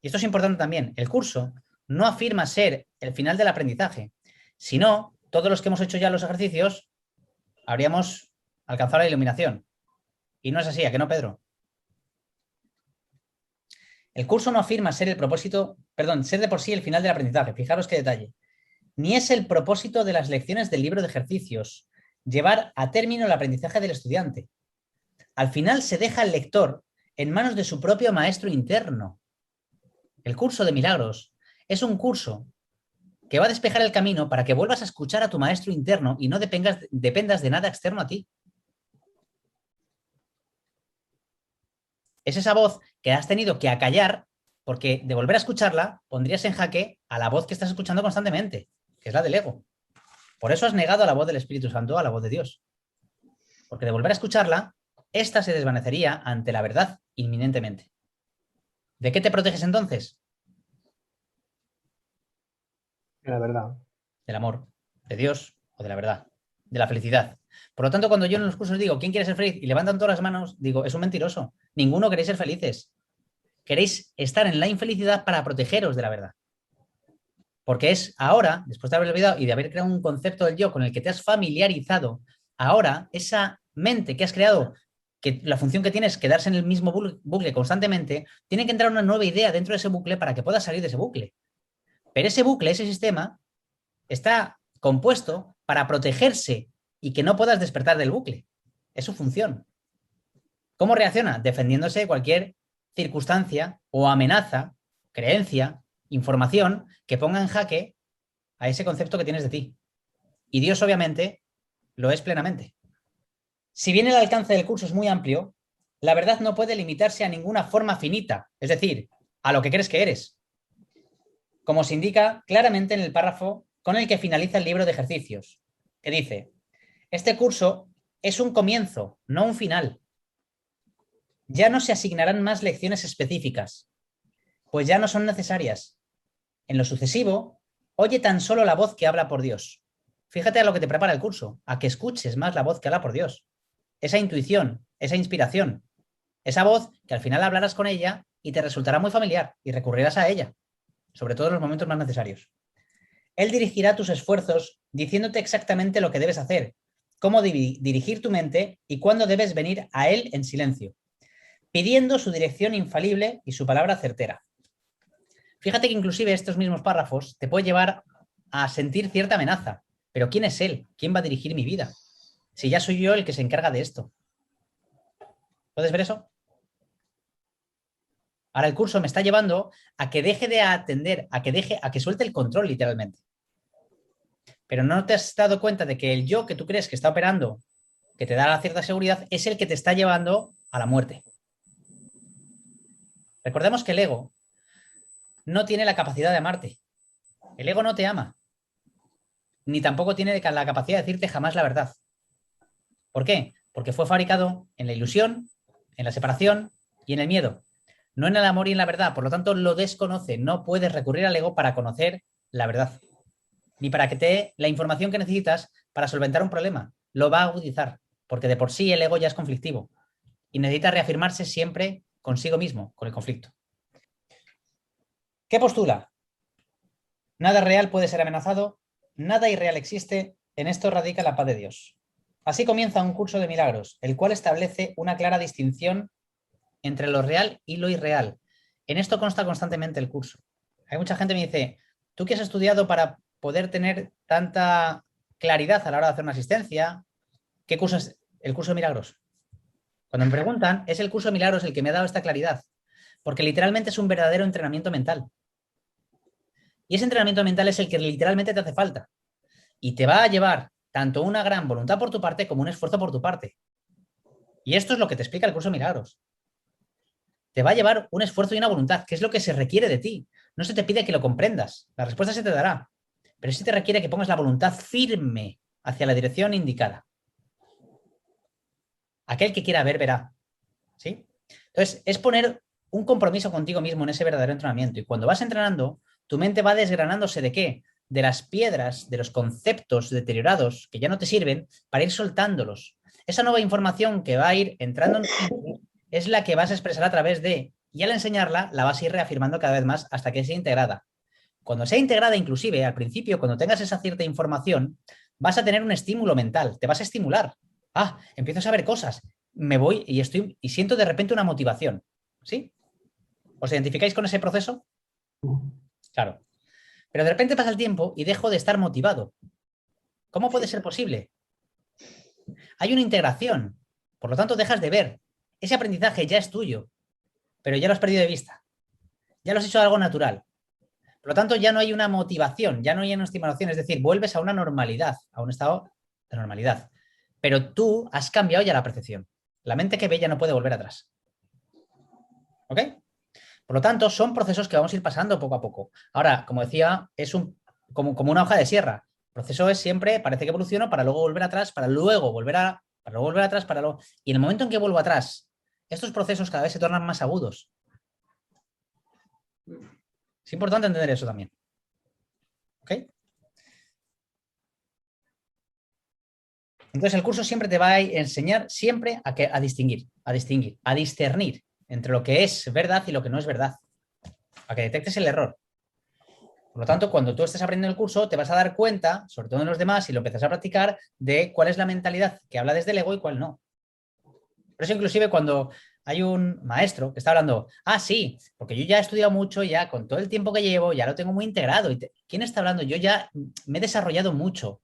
Y esto es importante también. El curso no afirma ser el final del aprendizaje. Si no, todos los que hemos hecho ya los ejercicios habríamos alcanzado la iluminación. Y no es así, ¿a qué no, Pedro? El curso no afirma ser el propósito, ser de por sí el final del aprendizaje. Fijaros qué detalle. Ni es el propósito de las lecciones del libro de ejercicios llevar a término el aprendizaje del estudiante. Al final se deja al lector en manos de su propio maestro interno. El curso de milagros es un curso que va a despejar el camino para que vuelvas a escuchar a tu maestro interno y no dependas de nada externo a ti. Es esa voz que has tenido que acallar porque de volver a escucharla pondrías en jaque a la voz que estás escuchando constantemente, que es la del ego. Por eso has negado a la voz del Espíritu Santo, a la voz de Dios. Porque de volver a escucharla, esta se desvanecería ante la verdad inminentemente. ¿De qué te proteges entonces? De la verdad. Del amor, de Dios o de la verdad, de la felicidad. Por lo tanto, cuando yo en los cursos digo, ¿quién quiere ser feliz? Y levantan todas las manos, digo, es un mentiroso. Ninguno queréis ser felices. Queréis estar en la infelicidad para protegeros de la verdad. Porque es ahora, después de haber olvidado y de haber creado un concepto del yo con el que te has familiarizado, ahora esa mente que has creado, que la función que tiene es quedarse en el mismo bucle constantemente, tiene que entrar una nueva idea dentro de ese bucle para que puedas salir de ese bucle. Pero ese bucle, ese sistema, está compuesto para protegerse y que no puedas despertar del bucle. Es su función. ¿Cómo reacciona? Defendiéndose de cualquier circunstancia o amenaza, creencia, información que ponga en jaque a ese concepto que tienes de ti. Y Dios, obviamente, lo es plenamente. Si bien el alcance del curso es muy amplio, la verdad no puede limitarse a ninguna forma finita, es decir, a lo que crees que eres. como se indica claramente en el párrafo con el que finaliza el libro de ejercicios, que dice: este curso es un comienzo, no un final. Ya no se asignarán más lecciones específicas, pues ya no son necesarias. En lo sucesivo, oye tan solo la voz que habla por Dios. Fíjate a lo que te prepara el curso, a que escuches más la voz que habla por Dios. Esa intuición, esa inspiración, esa voz que al final hablarás con ella y te resultará muy familiar y recurrirás a ella, sobre todo en los momentos más necesarios. Él dirigirá tus esfuerzos diciéndote exactamente lo que debes hacer, cómo dirigir tu mente y cuándo debes venir a él en silencio, pidiendo su dirección infalible y su palabra certera. Fíjate que inclusive estos mismos párrafos te pueden llevar a sentir cierta amenaza. Pero ¿quién es él? ¿Quién va a dirigir mi vida? Si ya soy yo el que se encarga de esto. ¿Puedes ver eso? Ahora el curso me está llevando a que deje de atender, a que suelte el control literalmente. Pero no te has dado cuenta de que el yo que tú crees que está operando, que te da cierta seguridad, es el que te está llevando a la muerte. Recordemos que el ego no tiene la capacidad de amarte. El ego no te ama. Ni tampoco tiene la capacidad de decirte jamás la verdad. ¿Por qué? Porque fue fabricado en la ilusión, en la separación y en el miedo. No en el amor y en la verdad. Por lo tanto, lo desconoce. No puedes recurrir al ego para conocer la verdad. Ni para que te dé la información que necesitas para solventar un problema. Lo va a agudizar. Porque de por sí el ego ya es conflictivo. Y necesita reafirmarse siempre consigo mismo, con el conflicto. ¿Qué postula? Nada real puede ser amenazado. Nada irreal existe. En esto radica la paz de Dios. Así comienza un curso de milagros, el cual establece una clara distinción entre lo real y lo irreal. En esto consta constantemente el curso. Hay mucha gente que me dice: ¿tú qué has estudiado para poder tener tanta claridad a la hora de hacer una asistencia? ¿Qué curso es el curso de milagros? Cuando me preguntan, es el curso de milagros el que me ha dado esta claridad, porque literalmente es un verdadero entrenamiento mental. Y ese entrenamiento mental es el que literalmente te hace falta. Y te va a llevar tanto una gran voluntad por tu parte como un esfuerzo por tu parte. Y esto es lo que te explica el curso de milagros. Te va a llevar un esfuerzo y una voluntad, que es lo que se requiere de ti. No se te pide que lo comprendas, la respuesta se te dará, pero sí te requiere que pongas la voluntad firme hacia la dirección indicada. Aquel que quiera ver, verá. ¿Sí? Entonces, es poner un compromiso contigo mismo en ese verdadero entrenamiento. Y cuando vas entrenando, tu mente va desgranándose ¿de qué? De las piedras, de los conceptos deteriorados que ya no te sirven, para ir soltándolos. Esa nueva información que va a ir entrando en tu mente es la que vas a expresar a través de, y al enseñarla, la vas a ir reafirmando cada vez más hasta que sea integrada. Cuando sea integrada, inclusive, al principio, cuando tengas esa cierta información, vas a tener un estímulo mental, te vas a estimular. Ah, empiezo a saber cosas, me voy y siento de repente una motivación. ¿Sí? ¿Os identificáis con ese proceso? Claro. Pero de repente pasa el tiempo y dejo de estar motivado. ¿Cómo puede ser posible? Hay una integración, por lo tanto dejas de ver. Ese aprendizaje ya es tuyo, pero ya lo has perdido de vista. Ya lo has hecho algo natural. Por lo tanto, ya no hay una motivación, ya no hay una estimulación, es decir, vuelves a una normalidad, a un estado de normalidad. Pero tú has cambiado ya la percepción. La mente que ve ya no puede volver atrás. ¿Ok? Por lo tanto, son procesos que vamos a ir pasando poco a poco. Ahora, como decía, es como una hoja de sierra. El proceso es siempre, parece que evoluciono para luego volver atrás, para luego volver atrás, Y en el momento en que vuelvo atrás, estos procesos cada vez se tornan más agudos. Es importante entender eso también. ¿Ok? Entonces el curso siempre te va a enseñar siempre a distinguir, a discernir entre lo que es verdad y lo que no es verdad, a que detectes el error. Por lo tanto, cuando tú estés aprendiendo el curso, te vas a dar cuenta, sobre todo en los demás, si lo empiezas a practicar, de cuál es la mentalidad que habla desde el ego y cuál no. Por eso inclusive cuando hay un maestro que está hablando, sí, porque yo ya he estudiado mucho, ya con todo el tiempo que llevo, ya lo tengo muy integrado. ¿Quién está hablando? Yo ya me he desarrollado mucho.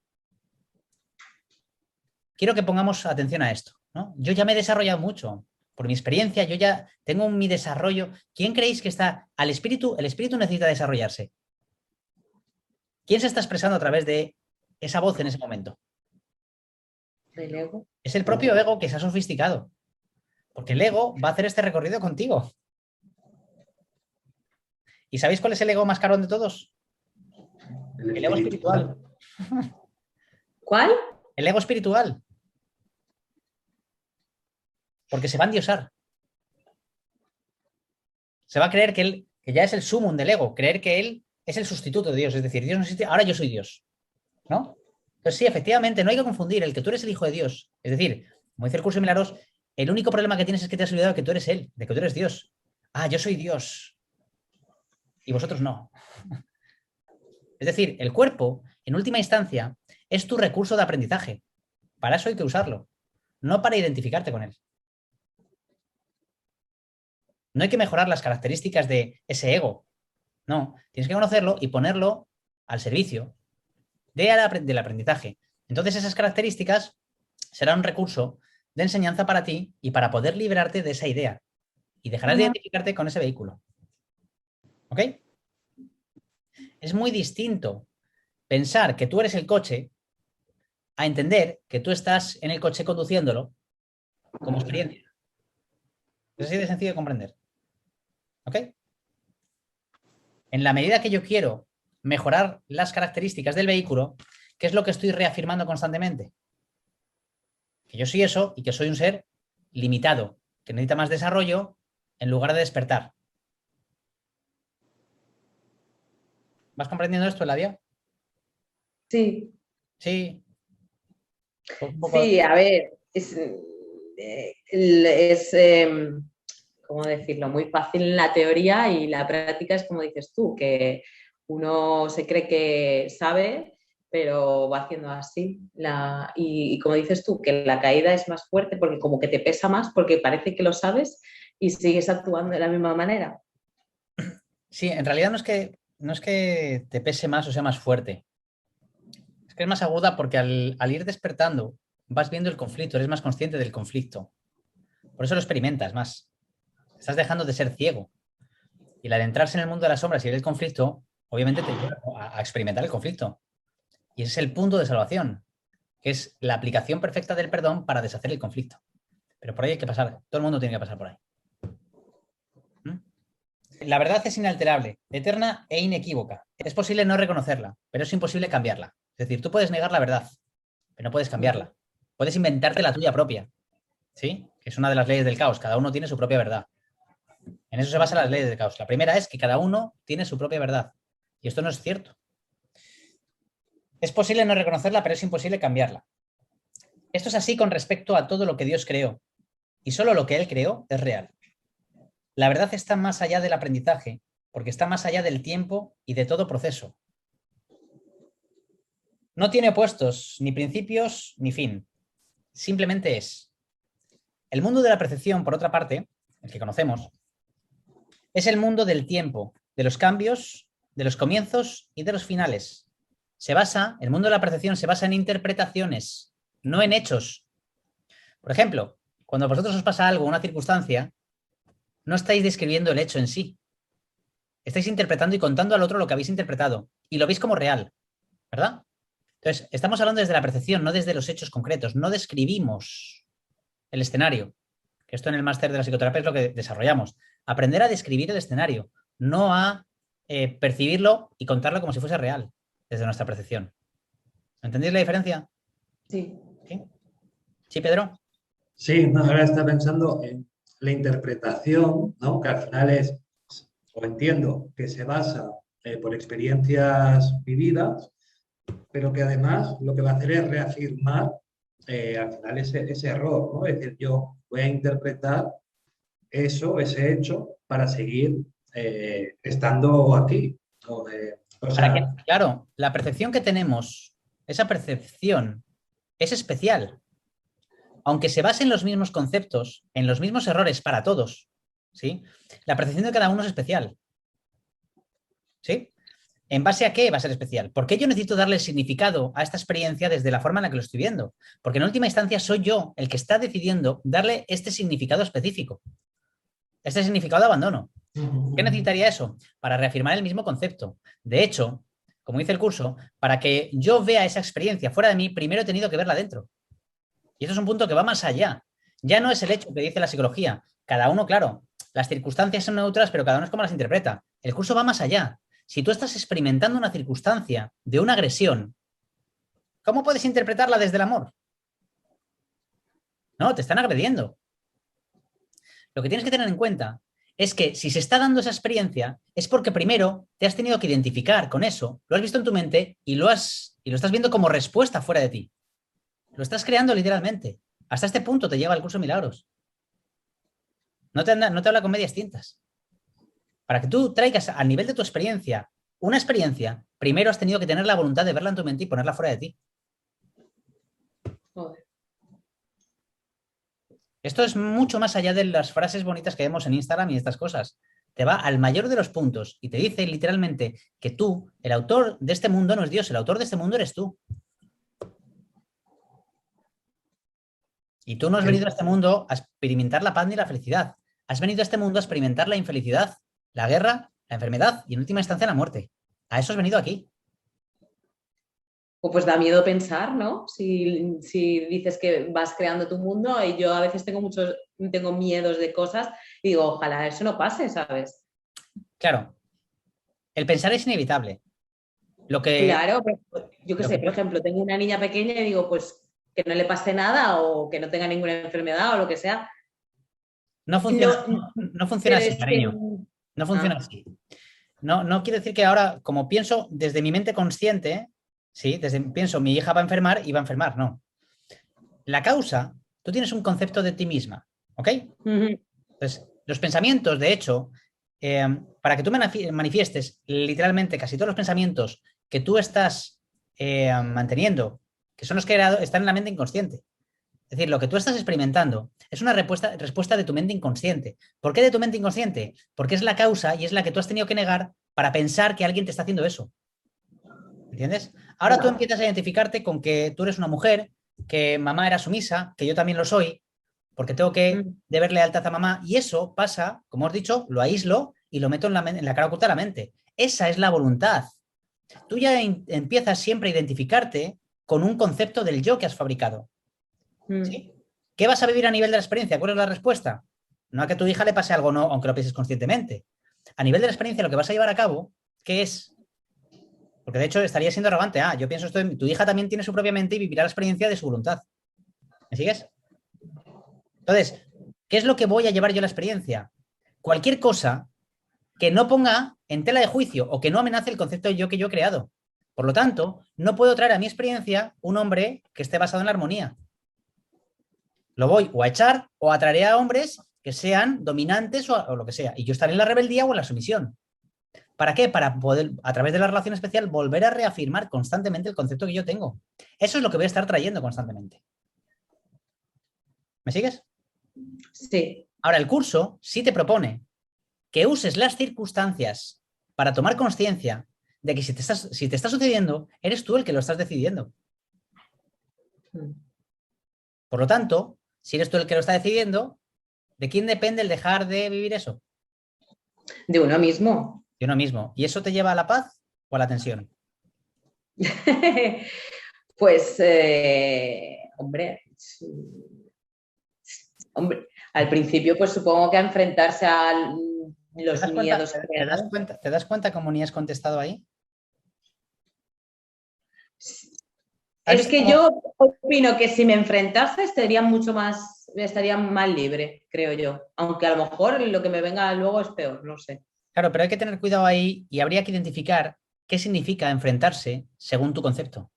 Quiero que pongamos atención a esto, ¿no? Yo ya me he desarrollado mucho. Por mi experiencia, yo ya tengo mi desarrollo. ¿Quién creéis que está al espíritu? El espíritu necesita desarrollarse. ¿Quién se está expresando a través de esa voz en ese momento? ¿El ego? Es el propio ego que se ha sofisticado. Porque el ego va a hacer este recorrido contigo. ¿Y sabéis cuál es el ego más caro de todos? El ego espiritual. ¿Cuál? El ego espiritual. Porque se va a endiosar. Se va a creer que él, que ya es el sumum del ego, creer que él es el sustituto de Dios. Es decir, Dios no existe, ahora yo soy Dios. ¿No? Entonces sí, efectivamente, no hay que confundir el que tú eres el hijo de Dios. Es decir, como dice el curso de milagros, el único problema que tienes es que te has olvidado de que tú eres Él, de que tú eres Dios. Ah, yo soy Dios. Y vosotros no. Es decir, el cuerpo, en última instancia, es tu recurso de aprendizaje. Para eso hay que usarlo, no para identificarte con él. No hay que mejorar las características de ese ego. No, tienes que conocerlo y ponerlo al servicio del aprendizaje. Entonces esas características serán un recurso de enseñanza para ti y para poder librarte de esa idea. Y dejarás de identificarte con ese vehículo. ¿Ok? Es muy distinto pensar que tú eres el coche a entender que tú estás en el coche conduciéndolo como experiencia. Es así de sencillo de comprender. ¿Ok? En la medida que yo quiero mejorar las características del vehículo, ¿qué es lo que estoy reafirmando constantemente? Que yo soy eso y que soy un ser limitado, que necesita más desarrollo en lugar de despertar. ¿Vas comprendiendo esto, Eladia? Sí. Sí. Pues un poco... Sí, a ver, ¿cómo decirlo? Muy fácil en la teoría y la práctica es como dices tú, que uno se cree que sabe, pero va haciendo así. Y como dices tú, que la caída es más fuerte porque como que te pesa más porque parece que lo sabes y sigues actuando de la misma manera. Sí, en realidad no es que te pese más o sea más fuerte. Es que es más aguda porque al ir despertando vas viendo el conflicto, eres más consciente del conflicto. Por eso lo experimentas más. Estás dejando de ser ciego. Y el adentrarse en el mundo de las sombras y el conflicto, obviamente te lleva a experimentar el conflicto. Y ese es el punto de salvación, que es la aplicación perfecta del perdón para deshacer el conflicto. Pero por ahí hay que pasar, todo el mundo tiene que pasar por ahí. La verdad es inalterable, eterna e inequívoca. Es posible no reconocerla, pero es imposible cambiarla. Es decir, tú puedes negar la verdad, pero no puedes cambiarla. Puedes inventarte la tuya propia, ¿sí? Que es una de las leyes del caos. Cada uno tiene su propia verdad. En eso se basan las leyes del caos. La primera es que cada uno tiene su propia verdad. Y esto no es cierto. Es posible no reconocerla, pero es imposible cambiarla. Esto es así con respecto a todo lo que Dios creó. Y solo lo que Él creó es real. La verdad está más allá del aprendizaje, porque está más allá del tiempo y de todo proceso. No tiene opuestos, ni principios, ni fin. Simplemente es. El mundo de la percepción, por otra parte, el que conocemos, es el mundo del tiempo, de los cambios, de los comienzos y de los finales. El mundo de la percepción se basa en interpretaciones, no en hechos. Por ejemplo, cuando a vosotros os pasa algo, una circunstancia, no estáis describiendo el hecho en sí. Estáis interpretando y contando al otro lo que habéis interpretado y lo veis como real, ¿verdad? Entonces, estamos hablando desde la percepción, no desde los hechos concretos. No describimos el escenario, que esto en el máster de la psicoterapia es lo que desarrollamos. Aprender a describir el escenario, no a percibirlo y contarlo como si fuese real, desde nuestra percepción. ¿Entendéis la diferencia? Sí. ¿Sí, ¿Sí, Pedro? Sí, no, ahora está pensando en la interpretación, ¿no? Que al final es, o entiendo, que se basa por experiencias vividas, pero que además lo que va a hacer es reafirmar al final ese error, ¿no? Es decir, yo voy a interpretar ese hecho, para seguir estando aquí. Claro, la percepción que tenemos, esa percepción es especial. Aunque se base en los mismos conceptos, en los mismos errores para todos, ¿sí? La percepción de cada uno es especial. ¿Sí? ¿En base a qué va a ser especial? ¿Por qué yo necesito darle significado a esta experiencia desde la forma en la que lo estoy viendo? Porque en última instancia soy yo el que está decidiendo darle este significado específico, este significado de abandono. ¿Qué necesitaría eso? Para reafirmar el mismo concepto. De hecho, como dice el curso, para que yo vea esa experiencia fuera de mí, primero he tenido que verla dentro. Y eso es un punto que va más allá. Ya no es el hecho que dice la psicología. Cada uno, claro, las circunstancias son neutras, pero cada uno es como las interpreta. El curso va más allá. Si tú estás experimentando una circunstancia de una agresión, ¿cómo puedes interpretarla desde el amor? No, te están agrediendo. Lo que tienes que tener en cuenta es que si se está dando esa experiencia es porque primero te has tenido que identificar con eso, lo has visto en tu mente y lo estás viendo como respuesta fuera de ti. Lo estás creando literalmente. Hasta este punto te lleva el curso de milagros. No te habla con medias tintas. Para que tú traigas a nivel de tu experiencia una experiencia, primero has tenido que tener la voluntad de verla en tu mente y ponerla fuera de ti. Joder. Esto es mucho más allá de las frases bonitas que vemos en Instagram y estas cosas. Te va al mayor de los puntos y te dice literalmente que tú, el autor de este mundo no es Dios, el autor de este mundo eres tú. Y tú no has venido a este mundo a experimentar la paz ni la felicidad. Has venido a este mundo a experimentar la infelicidad, la guerra, la enfermedad y en última instancia la muerte. A eso has venido aquí. Pues da miedo pensar, ¿no? Si dices que vas creando tu mundo y yo a veces tengo miedos de cosas y digo, ojalá eso no pase, ¿sabes? Claro, el pensar es inevitable. Claro, yo qué sé, por ejemplo, tengo una niña pequeña y digo, pues que no le pase nada o que no tenga ninguna enfermedad o lo que sea. No funciona así, cariño. No funciona así. No quiere decir que ahora, como pienso desde mi mente consciente, ¿sí? Pienso, mi hija va a enfermar y va a enfermar. No. La causa, tú tienes un concepto de ti misma, ¿ok? Entonces, los pensamientos, de hecho, para que tú manifiestes literalmente casi todos los pensamientos que tú estás manteniendo, que son los que están en la mente inconsciente. Es decir, lo que tú estás experimentando es una respuesta de tu mente inconsciente. ¿Por qué de tu mente inconsciente? Porque es la causa y es la que tú has tenido que negar para pensar que alguien te está haciendo eso. ¿Entiendes? Ahora tú empiezas a identificarte con que tú eres una mujer, que mamá era sumisa, que yo también lo soy, porque tengo que deber lealtad a mamá. Y eso pasa, como os he dicho, lo aíslo y lo meto en la cara oculta de la mente. Esa es la voluntad. Tú ya empiezas siempre a identificarte con un concepto del yo que has fabricado. ¿Sí? ¿Qué vas a vivir a nivel de la experiencia? ¿Cuál es la respuesta? No a que a tu hija le pase algo, no, aunque lo pienses conscientemente. A nivel de la experiencia, lo que vas a llevar a cabo, ¿qué es? Porque de hecho estaría siendo arrogante. Yo pienso esto, tu hija también tiene su propia mente y vivirá la experiencia de su voluntad. ¿Me sigues? Entonces, ¿qué es lo que voy a llevar yo a la experiencia? Cualquier cosa que no ponga en tela de juicio o que no amenace el concepto de yo que yo he creado. Por lo tanto, no puedo traer a mi experiencia un hombre que esté basado en la armonía. Lo voy o a echar o atraeré a hombres que sean dominantes o lo que sea. Y yo estaré en la rebeldía o en la sumisión. ¿Para qué? Para poder, a través de la relación especial, volver a reafirmar constantemente el concepto que yo tengo. Eso es lo que voy a estar trayendo constantemente. ¿Me sigues? Sí. Ahora, el curso sí te propone que uses las circunstancias para tomar conciencia de que si te está sucediendo, eres tú el que lo estás decidiendo. Por lo tanto, si eres tú el que lo está decidiendo, ¿de quién depende el dejar de vivir eso? De uno mismo. De uno mismo. ¿Y eso te lleva a la paz o a la tensión? Pues, hombre, al principio pues supongo que a enfrentarse a los miedos. ¿Te das cuenta cómo ni has contestado ahí? Es que yo opino que si me enfrentase estaría más libre, creo yo. Aunque a lo mejor lo que me venga luego es peor, no sé. Claro, pero hay que tener cuidado ahí y habría que identificar qué significa enfrentarse según tu concepto.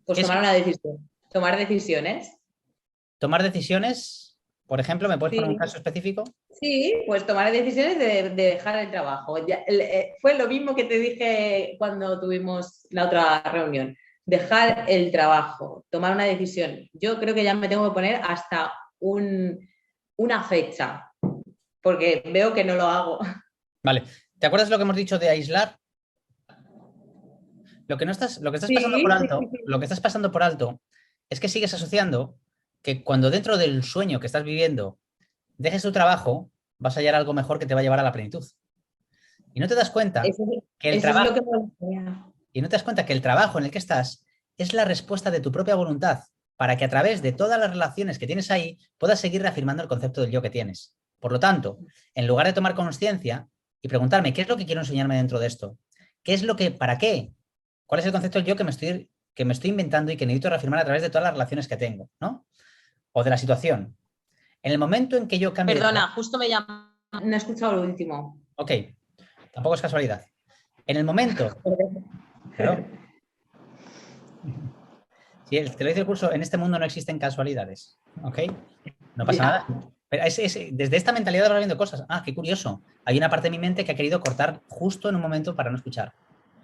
Pues tomar una decisión. Tomar decisiones. Tomar decisiones, por ejemplo, ¿me puedes poner un caso específico? Sí, pues tomar decisiones de dejar el trabajo. Fue lo mismo que te dije cuando tuvimos la otra reunión. Dejar el trabajo, tomar una decisión. Yo creo que ya me tengo que poner hasta una fecha, porque veo que no lo hago. Vale. ¿Te acuerdas lo que hemos dicho de aislar? Lo que estás pasando por alto es que sigues asociando que cuando dentro del sueño que estás viviendo dejes tu trabajo, vas a hallar algo mejor que te va a llevar a la plenitud. Y no te das cuenta que el trabajo en el que estás es la respuesta de tu propia voluntad para que a través de todas las relaciones que tienes ahí puedas seguir reafirmando el concepto del yo que tienes. Por lo tanto, en lugar de tomar conciencia y preguntarme qué es lo que quiero enseñarme dentro de esto, qué es lo que, para qué, cuál es el concepto del yo que me estoy inventando y que necesito reafirmar a través de todas las relaciones que tengo, ¿no? O de la situación. En el momento en que yo cambie... Perdona, justo me llama. No he escuchado lo último. Ok, tampoco es casualidad. En el momento... Claro. Sí, te lo dice el curso, en este mundo no existen casualidades. ¿Ok? No pasa nada. Pero desde esta mentalidad ahora viendo cosas. Ah, qué curioso. Hay una parte de mi mente que ha querido cortar justo en un momento para no escuchar.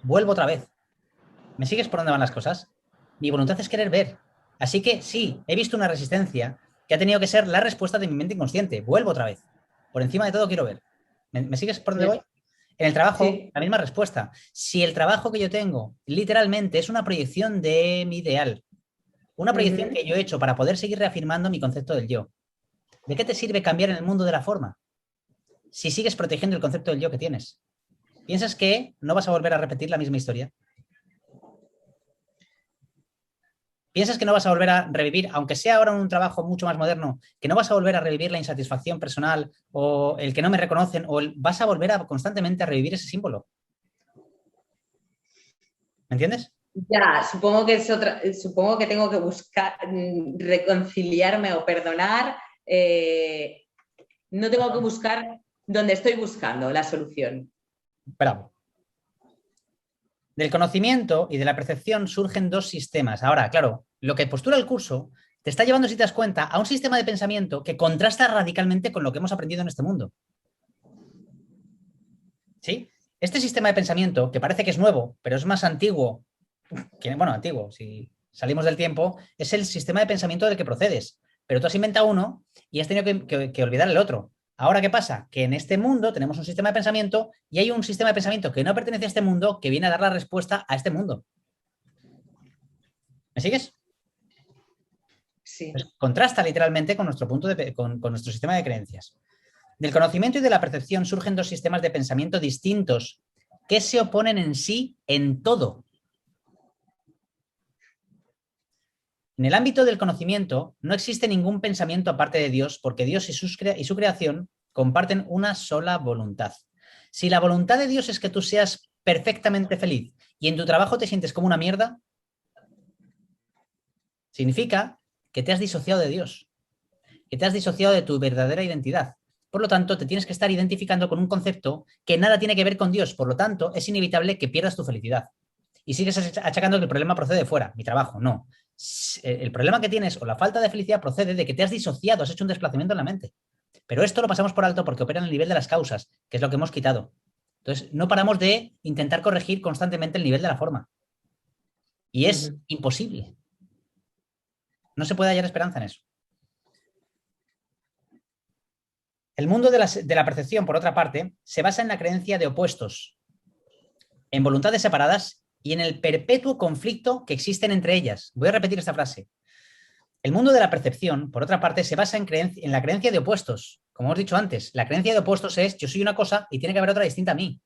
Vuelvo otra vez. ¿Me sigues por dónde van las cosas? Mi voluntad es querer ver. Así que sí, he visto una resistencia que ha tenido que ser la respuesta de mi mente inconsciente. Vuelvo otra vez. Por encima de todo quiero ver. ¿Me sigues por dónde voy? En el trabajo, Sí. la misma respuesta. Si el trabajo que yo tengo literalmente es una proyección de mi ideal, una proyección que yo he hecho para poder seguir reafirmando mi concepto del yo, ¿de qué te sirve cambiar en el mundo de la forma si sigues protegiendo el concepto del yo que tienes? ¿Piensas que no vas a volver a repetir la misma historia? ¿Piensas que no vas a volver a revivir, aunque sea ahora un trabajo mucho más moderno, que no vas a volver a revivir la insatisfacción personal o el que no me reconocen o vas a volver a constantemente a revivir ese símbolo? ¿Me entiendes? Ya, supongo que supongo que tengo que buscar reconciliarme o perdonar. No tengo que buscar donde estoy buscando la solución. Bravo. Del conocimiento y de la percepción surgen dos sistemas. Ahora, claro, lo que postula el curso te está llevando, si te das cuenta, a un sistema de pensamiento que contrasta radicalmente con lo que hemos aprendido en este mundo. ¿Sí? Este sistema de pensamiento, que parece que es nuevo, pero es más antiguo, bueno, antiguo, si salimos del tiempo, es el sistema de pensamiento del que procedes. Pero tú has inventado uno y has tenido que olvidar el otro. Ahora, ¿qué pasa? Que en este mundo tenemos un sistema de pensamiento y hay un sistema de pensamiento que no pertenece a este mundo que viene a dar la respuesta a este mundo. ¿Me sigues? Sí. Pues contrasta literalmente con nuestro con nuestro sistema de creencias. Del conocimiento y de la percepción surgen dos sistemas de pensamiento distintos que se oponen en sí en todo. En el ámbito del conocimiento no existe ningún pensamiento aparte de Dios porque Dios y su creación comparten una sola voluntad. Si la voluntad de Dios es que tú seas perfectamente feliz y en tu trabajo te sientes como una mierda, significa que te has disociado de Dios, que te has disociado de tu verdadera identidad. Por lo tanto, te tienes que estar identificando con un concepto que nada tiene que ver con Dios. Por lo tanto, es inevitable que pierdas tu felicidad. Y sigues achacando que el problema procede de fuera, mi trabajo. No. El problema que tienes o la falta de felicidad procede de que te has disociado, has hecho un desplazamiento en la mente. Pero esto lo pasamos por alto porque opera en el nivel de las causas, que es lo que hemos quitado. Entonces, no paramos de intentar corregir constantemente el nivel de la forma. Y es imposible. No se puede hallar esperanza en eso. El mundo de la percepción, por otra parte, se basa en la creencia de opuestos, en voluntades separadas y en el perpetuo conflicto que existen entre ellas. Voy a repetir esta frase. El mundo de la percepción, por otra parte, se basa en la creencia de opuestos. Como hemos dicho antes, la creencia de opuestos es yo soy una cosa y tiene que haber otra distinta a mí.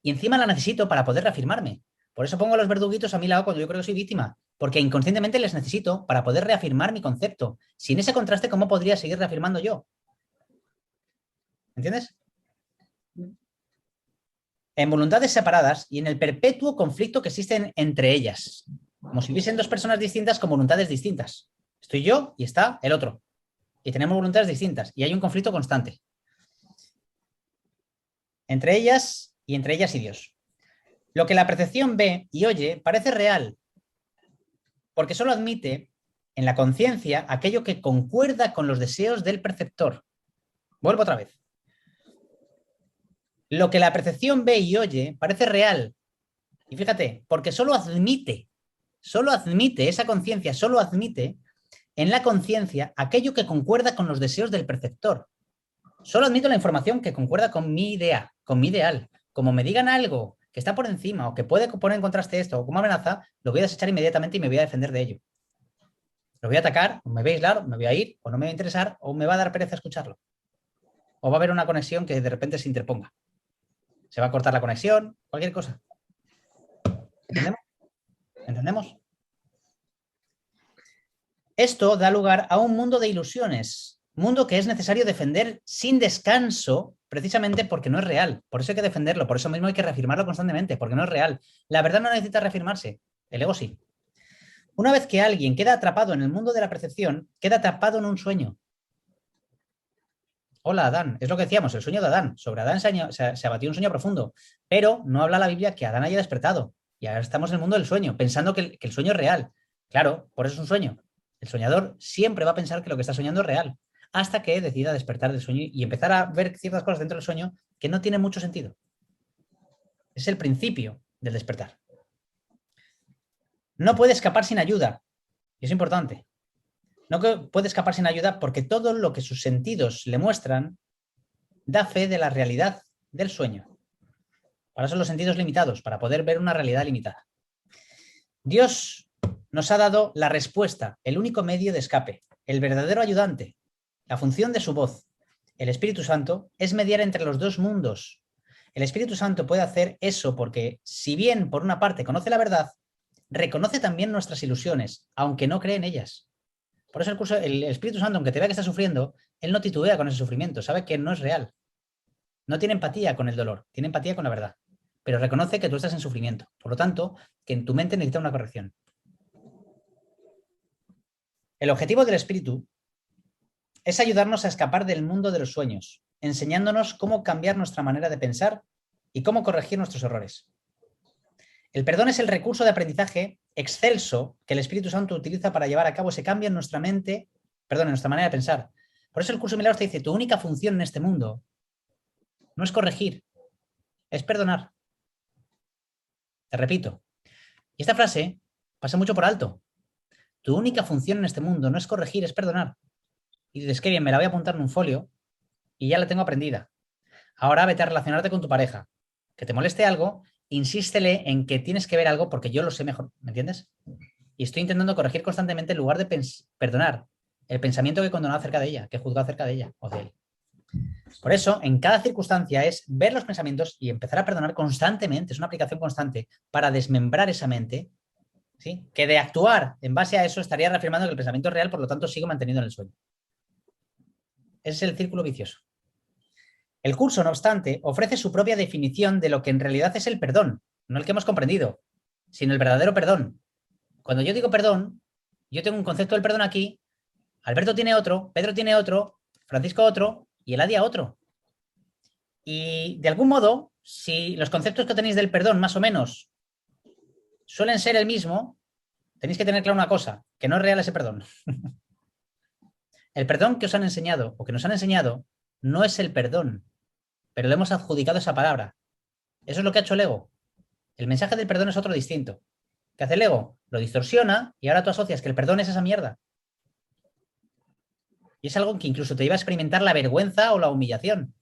Y encima la necesito para poder reafirmarme. Por eso pongo a los verduguitos a mi lado cuando yo creo que soy víctima, porque inconscientemente les necesito para poder reafirmar mi concepto. Sin ese contraste, ¿cómo podría seguir reafirmando yo? ¿Entiendes? En voluntades separadas y en el perpetuo conflicto que existen entre ellas. Como si hubiesen dos personas distintas con voluntades distintas. Estoy yo y está el otro. Y tenemos voluntades distintas y hay un conflicto constante. Entre ellas y Dios. Lo que la percepción ve y oye parece real, porque solo admite en la conciencia aquello que concuerda con los deseos del perceptor. Vuelvo otra vez. Lo que la percepción ve y oye parece real. Y fíjate, porque solo admite esa conciencia, solo admite en la conciencia aquello que concuerda con los deseos del perceptor. Solo admito la información que concuerda con mi idea, con mi ideal. Como me digan algo que está por encima o que puede poner en contraste esto o como amenaza, lo voy a desechar inmediatamente y me voy a defender de ello. Lo voy a atacar, o me voy a aislar, o me voy a ir, o no me va a interesar, o me va a dar pereza escucharlo. O va a haber una conexión que de repente se interponga. Se va a cortar la conexión, cualquier cosa. ¿Entendemos? ¿Entendemos? Esto da lugar a un mundo de ilusiones Mundo que es necesario defender sin descanso, precisamente porque no es real. Por eso hay que defenderlo, por eso mismo hay que reafirmarlo constantemente, porque no es real. La verdad no necesita reafirmarse, el ego sí. Una vez que alguien queda atrapado en el mundo de la percepción, queda atrapado en un sueño. Hola, Adán. Es lo que decíamos, el sueño de Adán. Sobre Adán se abatió un sueño profundo, pero no habla la Biblia que Adán haya despertado. Y ahora estamos en el mundo del sueño, pensando que el sueño es real. Claro, por eso es un sueño. El soñador siempre va a pensar que lo que está soñando es real, hasta que decida despertar del sueño y empezar a ver ciertas cosas dentro del sueño que no tienen mucho sentido. Es el principio del despertar. No puede escapar sin ayuda. Y es importante. No puede escapar sin ayuda porque todo lo que sus sentidos le muestran da fe de la realidad del sueño. Para eso los sentidos limitados, para poder ver una realidad limitada. Dios nos ha dado la respuesta, el único medio de escape, el verdadero ayudante, la función de su voz. El Espíritu Santo es mediar entre los dos mundos. El Espíritu Santo puede hacer eso porque, si bien por una parte conoce la verdad, reconoce también nuestras ilusiones, aunque no cree en ellas. Por eso el Espíritu Santo, aunque te vea que está sufriendo, él no titubea con ese sufrimiento, sabe que no es real. No tiene empatía con el dolor, tiene empatía con la verdad, pero reconoce que tú estás en sufrimiento. Por lo tanto, que en tu mente necesita una corrección. El objetivo del Espíritu es ayudarnos a escapar del mundo de los sueños, enseñándonos cómo cambiar nuestra manera de pensar y cómo corregir nuestros errores. El perdón es el recurso de aprendizaje excelso que el Espíritu Santo utiliza para llevar a cabo ese cambio en nuestra mente, en nuestra manera de pensar. Por eso el curso de milagros te dice, tu única función en este mundo no es corregir, es perdonar. Te repito. Y esta frase pasa mucho por alto. Tu única función en este mundo no es corregir, es perdonar. Y dices, qué bien, me la voy a apuntar en un folio y ya la tengo aprendida. Ahora vete a relacionarte con tu pareja. Que te moleste algo, insístele en que tienes que ver algo porque yo lo sé mejor, ¿me entiendes? Y estoy intentando corregir constantemente en lugar de perdonar el pensamiento que condenó acerca de ella, que juzgó acerca de ella o de él. Por eso, en cada circunstancia es ver los pensamientos y empezar a perdonar constantemente. Es una aplicación constante para desmembrar esa mente, ¿sí? Que de actuar en base a eso estaría reafirmando que el pensamiento es real, por lo tanto sigo manteniendo en el sueño. Ese es el círculo vicioso. El curso, no obstante, ofrece su propia definición de lo que en realidad es el perdón, no el que hemos comprendido, sino el verdadero perdón. Cuando yo digo perdón, yo tengo un concepto del perdón aquí, Alberto tiene otro, Pedro tiene otro, Francisco otro y Eladia otro. Y de algún modo, si los conceptos que tenéis del perdón más o menos suelen ser el mismo, tenéis que tener claro una cosa, que no es real ese perdón. El perdón que os han enseñado o que nos han enseñado no es el perdón, pero le hemos adjudicado esa palabra. Eso es lo que ha hecho el ego. El mensaje del perdón es otro distinto. ¿Qué hace el ego? Lo distorsiona y ahora tú asocias que el perdón es esa mierda. Y es algo que incluso te lleva a experimentar la vergüenza o la humillación.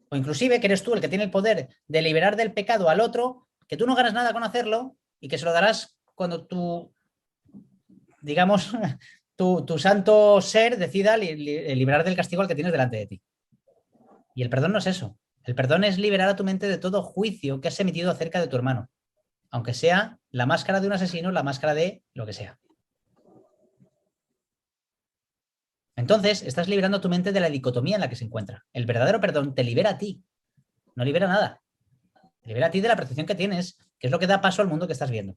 O inclusive que eres tú el que tiene el poder de liberar del pecado al otro, que tú no ganas nada con hacerlo y que se lo darás cuando tu, digamos, tu santo ser decida liberar del castigo al que tienes delante de ti. Y el perdón no es eso. El perdón es liberar a tu mente de todo juicio que has emitido acerca de tu hermano. Aunque sea la máscara de un asesino, la máscara de lo que sea. Entonces, estás liberando tu mente de la dicotomía en la que se encuentra. El verdadero perdón te libera a ti. No libera nada. Te libera a ti de la percepción que tienes, que es lo que da paso al mundo que estás viendo.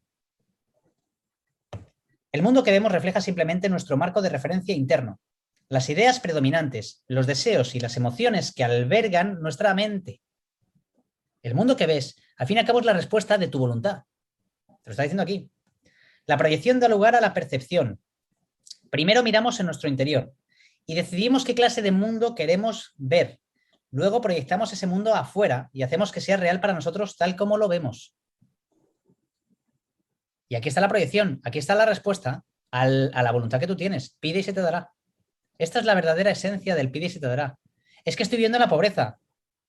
El mundo que vemos refleja simplemente nuestro marco de referencia interno. Las ideas predominantes, los deseos y las emociones que albergan nuestra mente. El mundo que ves, al fin y al cabo, es la respuesta de tu voluntad. Te lo está diciendo aquí. La proyección da lugar a la percepción. Primero miramos en nuestro interior y decidimos qué clase de mundo queremos ver. Luego proyectamos ese mundo afuera y hacemos que sea real para nosotros tal como lo vemos. Y aquí está la proyección, aquí está la respuesta a la voluntad que tú tienes. Pide y se te dará. Esta es la verdadera esencia del pide y se te dará. Es que estoy viviendo la pobreza,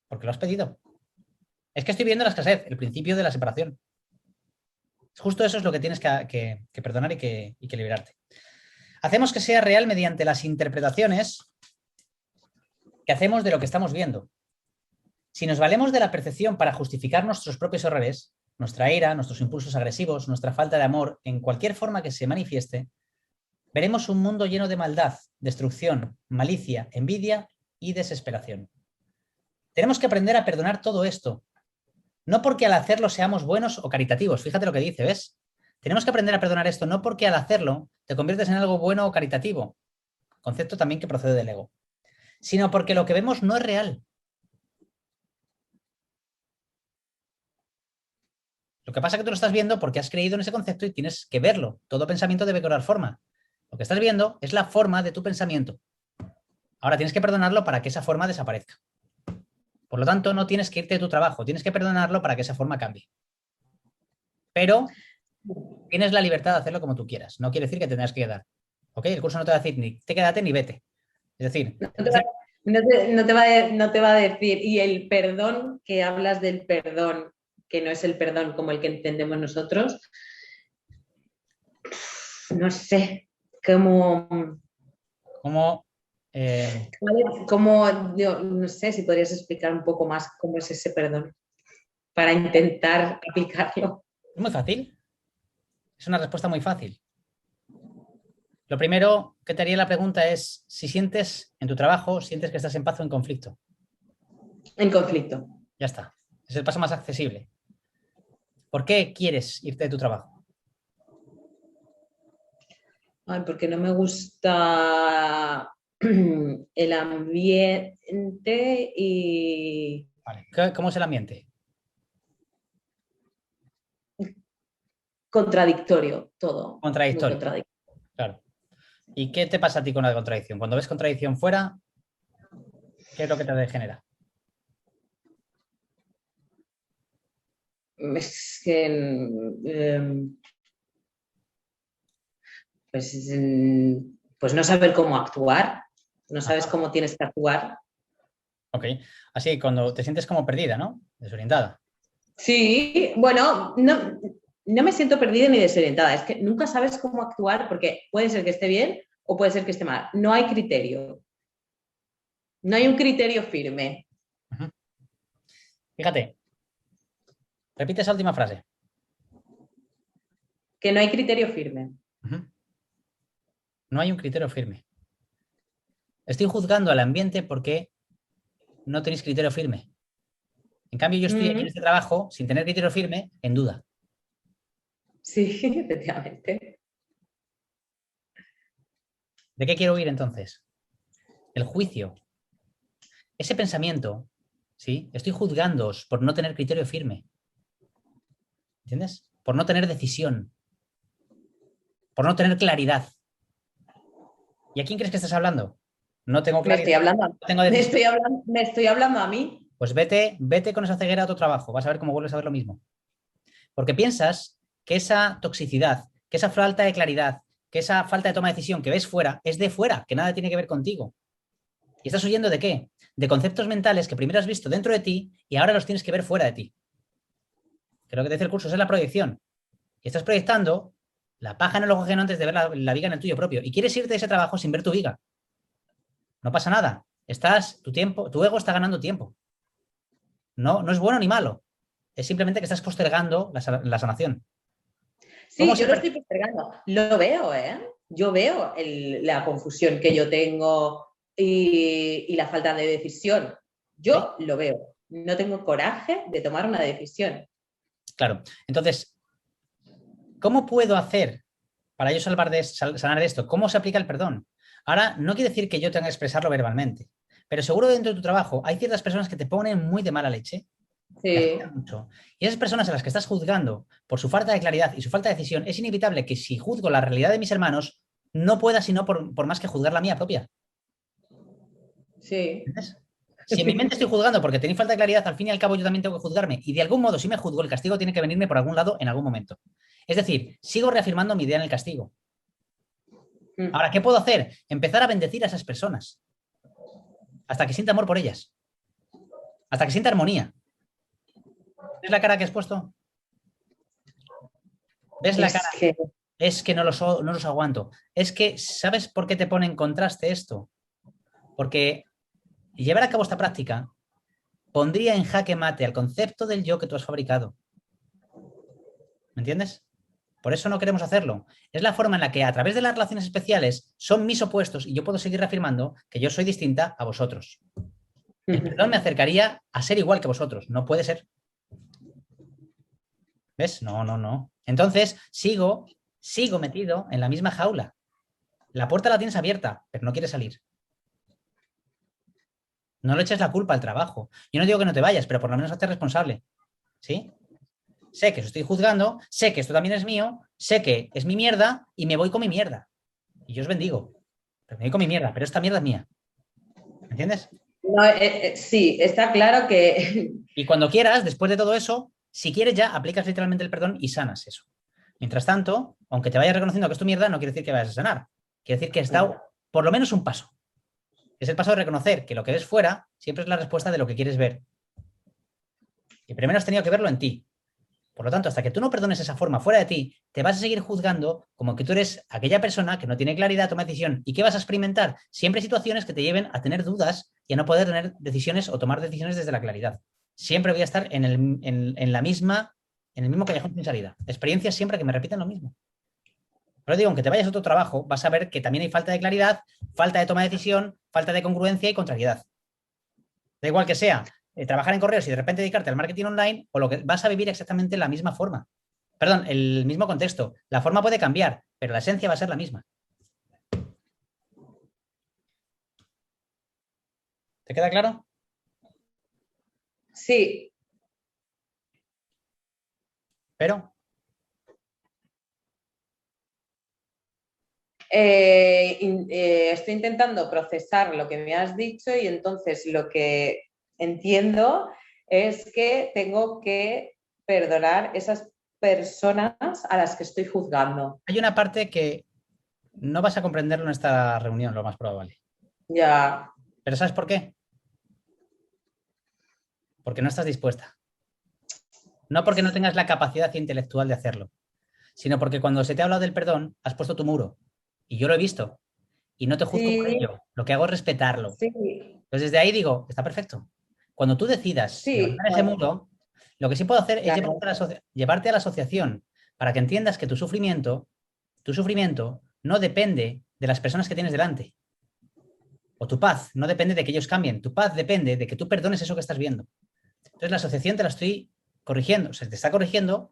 porque lo has pedido. Es que estoy viviendo la escasez, el principio de la separación. Justo eso es lo que tienes que perdonar y que liberarte. Hacemos que sea real mediante las interpretaciones que hacemos de lo que estamos viendo. Si nos valemos de la percepción para justificar nuestros propios errores, nuestra ira, nuestros impulsos agresivos, nuestra falta de amor, en cualquier forma que se manifieste, veremos un mundo lleno de maldad, destrucción, malicia, envidia y desesperación. Tenemos que aprender a perdonar todo esto. No porque al hacerlo seamos buenos o caritativos. Fíjate lo que dice, ¿ves? Tenemos que aprender a perdonar esto, no porque al hacerlo te conviertes en algo bueno o caritativo, concepto también que procede del ego, sino porque lo que vemos no es real. Lo que pasa es que tú lo estás viendo porque has creído en ese concepto y tienes que verlo. Todo pensamiento debe cobrar forma. Lo que estás viendo es la forma de tu pensamiento. Ahora tienes que perdonarlo para que esa forma desaparezca. Por lo tanto, no tienes que irte de tu trabajo, tienes que perdonarlo para que esa forma cambie. Pero tienes la libertad de hacerlo como tú quieras. No quiere decir que te tengas que quedar. ¿Ok? El curso no te va a decir ni te quédate ni vete. Es decir, No te va a decir, y el perdón, que hablas del perdón, que no es el perdón como el que entendemos nosotros, no sé, como, no sé si podrías explicar un poco más cómo es ese perdón, para intentar aplicarlo. es muy fácil. Es una respuesta muy fácil. Lo primero que te haría la pregunta es si sientes en tu trabajo, sientes que estás en paz o en conflicto. En conflicto. Ya está. Es el paso más accesible. ¿Por qué quieres irte de tu trabajo? Ay, porque no me gusta el ambiente y... Vale. ¿Cómo es el ambiente? Contradictorio, todo. Contradictorio. Muy contradictorio. Claro. ¿Y qué te pasa a ti con la contradicción? Cuando ves contradicción fuera, ¿qué es lo que te genera? Es que... pues no saber cómo actuar, no sabes cómo tienes que actuar. Ok. Así, cuando te sientes como perdida, ¿no? Desorientada. Sí, bueno, no me siento perdida ni desorientada, es que nunca sabes cómo actuar porque puede ser que esté bien o puede ser que esté mal. No hay criterio. No hay un criterio firme. Uh-huh. Fíjate. Repite esa última frase. Que no hay criterio firme. Uh-huh. No hay un criterio firme. Estoy juzgando al ambiente porque no tenéis criterio firme. En cambio, yo estoy aquí en este trabajo sin tener criterio firme, en duda. Sí, efectivamente. ¿De qué quiero huir entonces? El juicio. Ese pensamiento, ¿sí? Estoy juzgándoos por no tener criterio firme. ¿Entiendes? Por no tener decisión. Por no tener claridad. ¿Y a quién crees que estás hablando? No tengo claridad. Me estoy hablando a mí. Pues vete con esa ceguera a tu trabajo. Vas a ver cómo vuelves a ver lo mismo. Porque piensas que esa toxicidad, que esa falta de claridad, que esa falta de toma de decisión que ves fuera, es de fuera, que nada tiene que ver contigo. ¿Y estás huyendo de qué? De conceptos mentales que primero has visto dentro de ti y ahora los tienes que ver fuera de ti. Que lo que te dice el curso es la proyección. Y estás proyectando la paja en el ojo ajeno antes de ver la viga en el tuyo propio. Y quieres irte de ese trabajo sin ver tu viga. No pasa nada. Tu ego está ganando tiempo. No es bueno ni malo. Es simplemente que estás postergando la sanación. Sí, yo lo estoy postergando. Lo veo, ¿eh? Yo veo la confusión que yo tengo y la falta de decisión. Yo lo veo. No tengo coraje de tomar una decisión. Claro. Entonces, ¿cómo puedo hacer para yo sanar de esto? ¿Cómo se aplica el perdón? Ahora, no quiere decir que yo tenga que expresarlo verbalmente, pero seguro dentro de tu trabajo hay ciertas personas que te ponen muy de mala leche. Sí. Mucho. Y esas personas a las que estás juzgando por su falta de claridad y su falta de decisión, es inevitable que si juzgo la realidad de mis hermanos, no pueda sino por más que juzgar la mía propia. Sí. ¿Entiendes? Si en mi mente estoy juzgando porque tenéis falta de claridad, al fin y al cabo yo también tengo que juzgarme. Y de algún modo, si me juzgo, el castigo tiene que venirme por algún lado en algún momento. Es decir, sigo reafirmando mi idea en el castigo. Ahora, ¿qué puedo hacer? Empezar a bendecir a esas personas. Hasta que sienta amor por ellas. Hasta que sienta armonía. ¿Ves la cara que has puesto? ¿Ves la cara? Es que no los aguanto. Es que, ¿sabes por qué te pone en contraste esto? Porque llevar a cabo esta práctica pondría en jaque mate al concepto del yo que tú has fabricado. ¿Me entiendes? Por eso no queremos hacerlo. Es la forma en la que a través de las relaciones especiales son mis opuestos y yo puedo seguir reafirmando que yo soy distinta a vosotros. El perdón me acercaría a ser igual que vosotros. No puede ser. ¿Ves? No, no, no. Entonces sigo metido en la misma jaula. La puerta la tienes abierta, pero no quieres salir. No le eches la culpa al trabajo. Yo no digo que no te vayas, pero por lo menos hazte responsable. ¿Sí? Sé que os estoy juzgando, sé que esto también es mío, sé que es mi mierda y me voy con mi mierda. Y yo os bendigo. Pero me voy con mi mierda, pero esta mierda es mía. ¿Me entiendes? No, sí, está claro que... Y cuando quieras, después de todo eso, si quieres ya aplicas literalmente el perdón y sanas eso. Mientras tanto, aunque te vayas reconociendo que es tu mierda, no quiere decir que vayas a sanar. Quiere decir que has dado por lo menos un paso. Es el paso de reconocer que lo que ves fuera siempre es la respuesta de lo que quieres ver. Y primero has tenido que verlo en ti. Por lo tanto, hasta que tú no perdones esa forma fuera de ti, te vas a seguir juzgando como que tú eres aquella persona que no tiene claridad, toma decisión. ¿Y qué vas a experimentar? Siempre situaciones que te lleven a tener dudas y a no poder tener decisiones o tomar decisiones desde la claridad. Siempre voy a estar en el mismo callejón sin salida. Experiencias siempre que me repiten lo mismo. Pero digo, aunque te vayas a otro trabajo, vas a ver que también hay falta de claridad, falta de toma de decisión, falta de congruencia y contrariedad. Da igual que sea trabajar en correos y de repente dedicarte al marketing online, o lo que vas a vivir exactamente la misma forma. Perdón, el mismo contexto. La forma puede cambiar, pero la esencia va a ser la misma. ¿Te queda claro? Sí. Pero estoy intentando procesar lo que me has dicho y entonces lo que entiendo es que tengo que perdonar esas personas a las que estoy juzgando. hay una parte que no vas a comprenderlo en esta reunión, lo más probable. Ya. ¿Pero sabes por qué? Porque no estás dispuesta. No porque no tengas la capacidad intelectual de hacerlo, sino porque cuando se te ha hablado del perdón, has puesto tu muro. Y yo lo he visto. Y no te juzgo por Sí, ello. Lo que hago es respetarlo. sí, Entonces, desde ahí digo, está perfecto. Cuando tú decidas sí, levantar ese muro, lo que sí puedo hacer es claro. llevarte a la asociación para que entiendas que tu sufrimiento no depende de las personas que tienes delante. O tu paz no depende de que ellos cambien. Tu paz depende de que tú perdones eso que estás viendo. Entonces, la asociación te la estoy corrigiendo. O sea, te está corrigiendo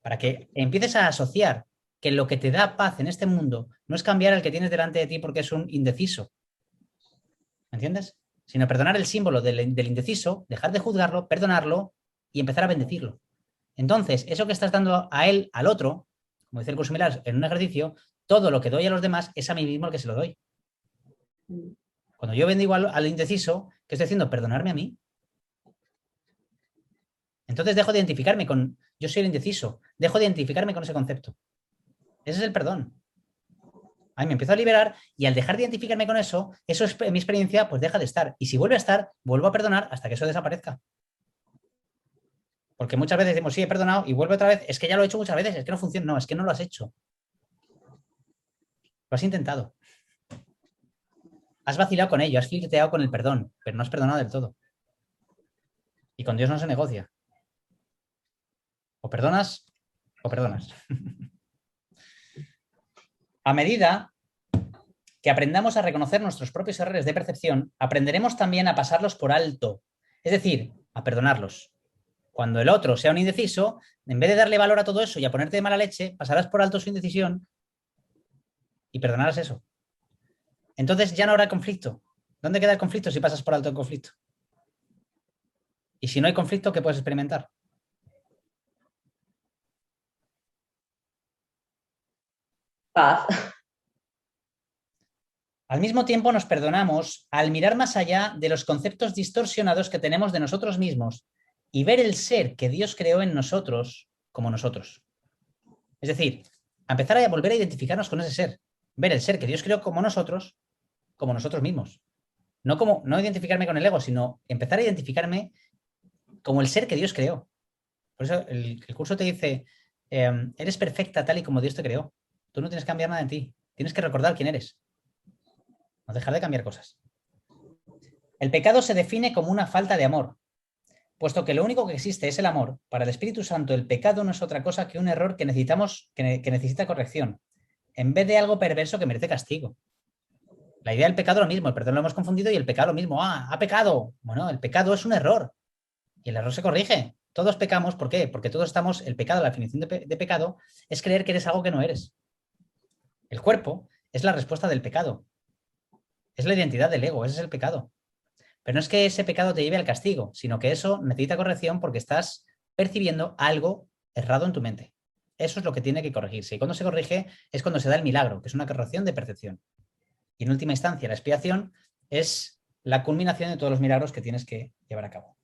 para que empieces a asociar que lo que te da paz en este mundo no es cambiar al que tienes delante de ti porque es un indeciso. ¿Me entiendes? Sino perdonar el símbolo del indeciso, dejar de juzgarlo, perdonarlo y empezar a bendecirlo. Entonces, eso que estás dando a él, al otro, como dice el curso Milagros, en un ejercicio, todo lo que doy a los demás es a mí mismo el que se lo doy. Cuando yo bendigo al indeciso, ¿qué estoy haciendo? Perdonarme a mí. Entonces dejo de identificarme con yo soy el indeciso, dejo de identificarme con ese concepto. Ese es el perdón. Ahí me empiezo a liberar y al dejar de identificarme con eso es mi experiencia, pues deja de estar. Y si vuelve a estar, vuelvo a perdonar hasta que eso desaparezca. Porque muchas veces decimos, sí, he perdonado y vuelve otra vez, es que ya lo he hecho muchas veces, es que no funciona. No, es que no lo has hecho. Lo has intentado. Has vacilado con ello, has flirteado con el perdón, pero no has perdonado del todo. Y con Dios no se negocia. O perdonas o perdonas. A medida que aprendamos a reconocer nuestros propios errores de percepción, aprenderemos también a pasarlos por alto, es decir, a perdonarlos. Cuando el otro sea un indeciso, en vez de darle valor a todo eso y a ponerte de mala leche, pasarás por alto su indecisión y perdonarás eso. Entonces ya no habrá conflicto. ¿Dónde queda el conflicto si pasas por alto el conflicto? Y si no hay conflicto, ¿qué puedes experimentar? Paz. Al mismo tiempo nos perdonamos al mirar más allá de los conceptos distorsionados que tenemos de nosotros mismos y ver el ser que Dios creó en nosotros como nosotros. Es decir, a empezar a volver a identificarnos con ese ser, ver el ser que Dios creó como nosotros mismos. No identificarme con el ego, sino empezar a identificarme como el ser que Dios creó. Por eso el curso te dice, eres perfecta tal y como Dios te creó. Tú no tienes que cambiar nada en ti. Tienes que recordar quién eres. No dejar de cambiar cosas. El pecado se define como una falta de amor. Puesto que lo único que existe es el amor, para el Espíritu Santo el pecado no es otra cosa que un error que necesita corrección, en vez de algo perverso que merece castigo. La idea del pecado es lo mismo, el perdón lo hemos confundido y el pecado lo mismo. ¡Ah, ha pecado! Bueno, el pecado es un error y el error se corrige. Todos pecamos, ¿por qué? Porque todos estamos, el pecado, la definición de pecado es creer que eres algo que no eres. El cuerpo es la respuesta del pecado. Es la identidad del ego, ese es el pecado. Pero no es que ese pecado te lleve al castigo, sino que eso necesita corrección porque estás percibiendo algo errado en tu mente. Eso es lo que tiene que corregirse. Y cuando se corrige es cuando se da el milagro, que es una corrección de percepción. Y en última instancia, la expiación es la culminación de todos los milagros que tienes que llevar a cabo.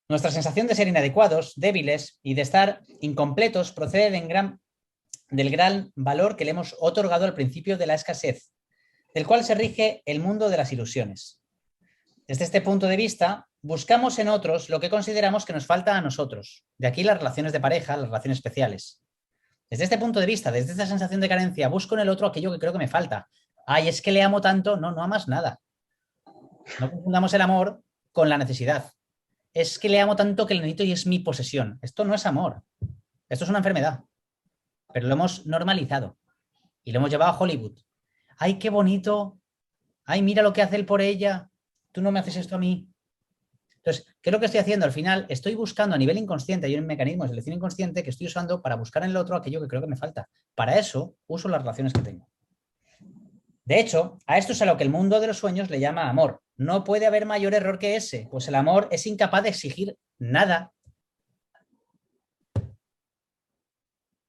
Nuestra sensación de ser inadecuados, débiles y de estar incompletos procede del gran valor que le hemos otorgado al principio de la escasez, del cual se rige el mundo de las ilusiones. Desde este punto de vista, buscamos en otros lo que consideramos que nos falta a nosotros. De aquí las relaciones de pareja, las relaciones especiales. Desde este punto de vista, desde esta sensación de carencia, busco en el otro aquello que creo que me falta. Ay, es que le amo tanto. No, no amas nada. No confundamos el amor con la necesidad. Es que le amo tanto que le necesito y es mi posesión. Esto no es amor. Esto es una enfermedad. Pero lo hemos normalizado y lo hemos llevado a Hollywood. Ay, qué bonito. Ay, mira lo que hace él por ella. Tú no me haces esto a mí. Entonces, ¿qué es lo que estoy haciendo? Al final, estoy buscando a nivel inconsciente, hay un mecanismo de selección inconsciente que estoy usando para buscar en el otro aquello que creo que me falta. Para eso, uso las relaciones que tengo. De hecho, a esto es a lo que el mundo de los sueños le llama amor. No puede haber mayor error que ese, pues el amor es incapaz de exigir nada.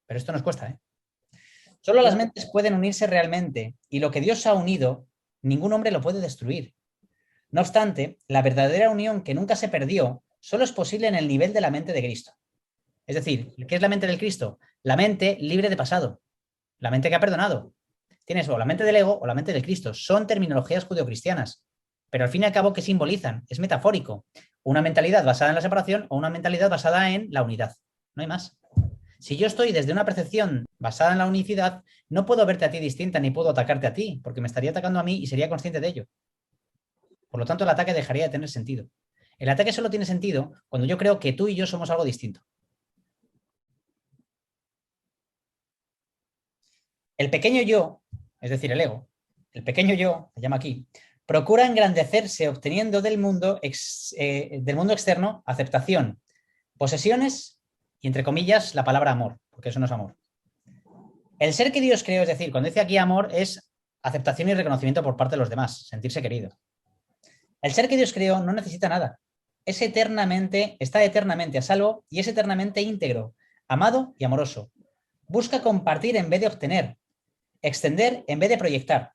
Pero esto nos cuesta, ¿eh? Solo las mentes pueden unirse realmente y lo que Dios ha unido, ningún hombre lo puede destruir. No obstante, la verdadera unión que nunca se perdió solo es posible en el nivel de la mente de Cristo. Es decir, ¿qué es la mente del Cristo? La mente libre de pasado, la mente que ha perdonado. Tienes o la mente del ego o la mente del Cristo. Son terminologías judeocristianas, pero al fin y al cabo, ¿qué simbolizan? Es metafórico. Una mentalidad basada en la separación o una mentalidad basada en la unidad. No hay más. Si yo estoy desde una percepción basada en la unicidad, no puedo verte a ti distinta ni puedo atacarte a ti, porque me estaría atacando a mí y sería consciente de ello. Por lo tanto, el ataque dejaría de tener sentido. El ataque solo tiene sentido cuando yo creo que tú y yo somos algo distinto. El pequeño yo, es decir, el ego, el pequeño yo, se llama aquí, procura engrandecerse obteniendo del mundo externo aceptación, posesiones y, entre comillas, la palabra amor, porque eso no es amor. El ser que Dios creó, es decir, cuando dice aquí amor, es aceptación y reconocimiento por parte de los demás, sentirse querido. El ser que Dios creó no necesita nada. Está eternamente a salvo y es eternamente íntegro, amado y amoroso. Busca compartir en vez de obtener, extender en vez de proyectar.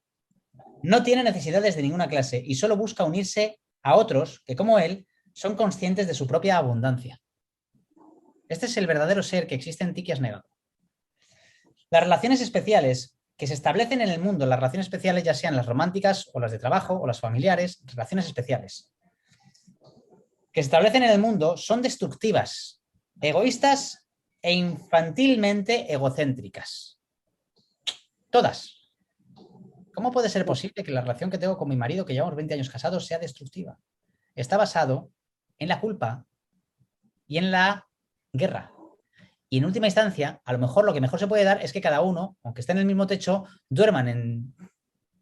No tiene necesidades de ninguna clase y solo busca unirse a otros que, como él, son conscientes de su propia abundancia. Este es el verdadero ser que existe en ti que has negado. Las relaciones especiales que se establecen en el mundo, las relaciones especiales ya sean las románticas o las de trabajo o las familiares, relaciones especiales, que se establecen en el mundo son destructivas, egoístas e infantilmente egocéntricas. Todas. ¿Cómo puede ser posible que la relación que tengo con mi marido, que llevamos 20 años casados, sea destructiva? Está basado en la culpa y en la guerra. Y en última instancia, a lo mejor lo que mejor se puede dar es que cada uno, aunque esté en el mismo techo, duerman en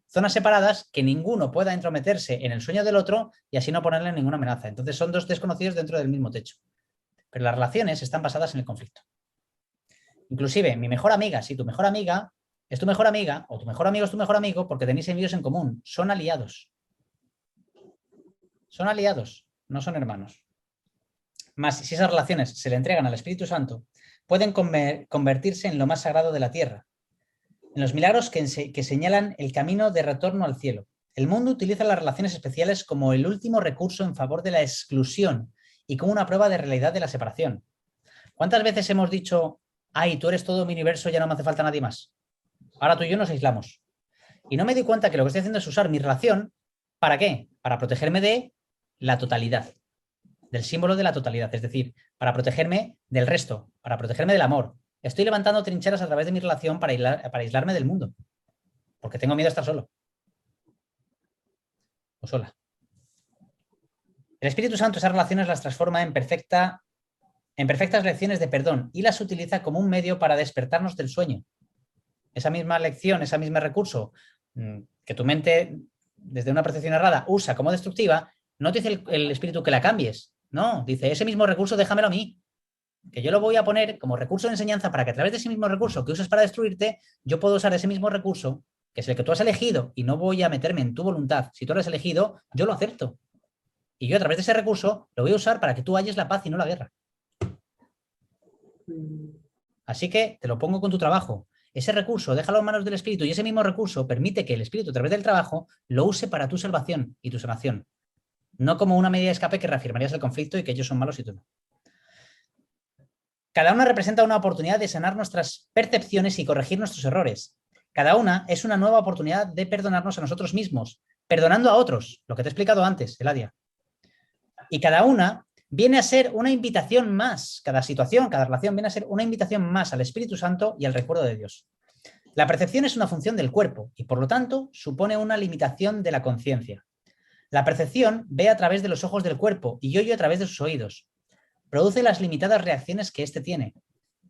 zonas separadas, que ninguno pueda entrometerse en el sueño del otro y así no ponerle ninguna amenaza. Entonces son dos desconocidos dentro del mismo techo. Pero las relaciones están basadas en el conflicto. Inclusive, mi mejor amiga, si tu mejor amiga es tu mejor amiga o tu mejor amigo es tu mejor amigo porque tenéis envíos en común, son aliados. Son aliados, no son hermanos. Más, si esas relaciones se le entregan al Espíritu Santo, pueden convertirse en lo más sagrado de la tierra, en los milagros que señalan el camino de retorno al cielo. El mundo utiliza las relaciones especiales como el último recurso en favor de la exclusión y como una prueba de realidad de la separación. ¿Cuántas veces hemos dicho, ay, tú eres todo mi universo, ya no me hace falta nadie más? Ahora tú y yo nos aislamos. Y no me di cuenta que lo que estoy haciendo es usar mi relación, ¿para qué? Para protegerme de la totalidad, del símbolo de la totalidad, es decir, para protegerme del resto, para protegerme del amor. Estoy levantando trincheras a través de mi relación para aislarme del mundo, porque tengo miedo a estar solo o sola. El Espíritu Santo esas relaciones las transforma en perfectas lecciones de perdón y las utiliza como un medio para despertarnos del sueño. Esa misma lección, ese mismo recurso que tu mente, desde una percepción errada, usa como destructiva, no te dice el Espíritu que la cambies. No, dice, ese mismo recurso déjamelo a mí, que yo lo voy a poner como recurso de enseñanza para que a través de ese mismo recurso que usas para destruirte, yo puedo usar ese mismo recurso, que es el que tú has elegido, y no voy a meterme en tu voluntad. Si tú lo has elegido, yo lo acepto. Y yo a través de ese recurso lo voy a usar para que tú halles la paz y no la guerra. Así que te lo pongo con tu trabajo. Ese recurso, déjalo en manos del Espíritu, y ese mismo recurso permite que el Espíritu, a través del trabajo, lo use para tu salvación y tu sanación. No como una medida de escape que reafirmarías el conflicto y que ellos son malos y tú no. Cada una representa una oportunidad de sanar nuestras percepciones y corregir nuestros errores. Cada una es una nueva oportunidad de perdonarnos a nosotros mismos, perdonando a otros, lo que te he explicado antes, Eladia. Y cada una viene a ser una invitación más, cada situación, cada relación viene a ser una invitación más al Espíritu Santo y al recuerdo de Dios. La percepción es una función del cuerpo y, por lo tanto, supone una limitación de la conciencia. La percepción ve a través de los ojos del cuerpo y oye a través de sus oídos. Produce las limitadas reacciones que éste tiene.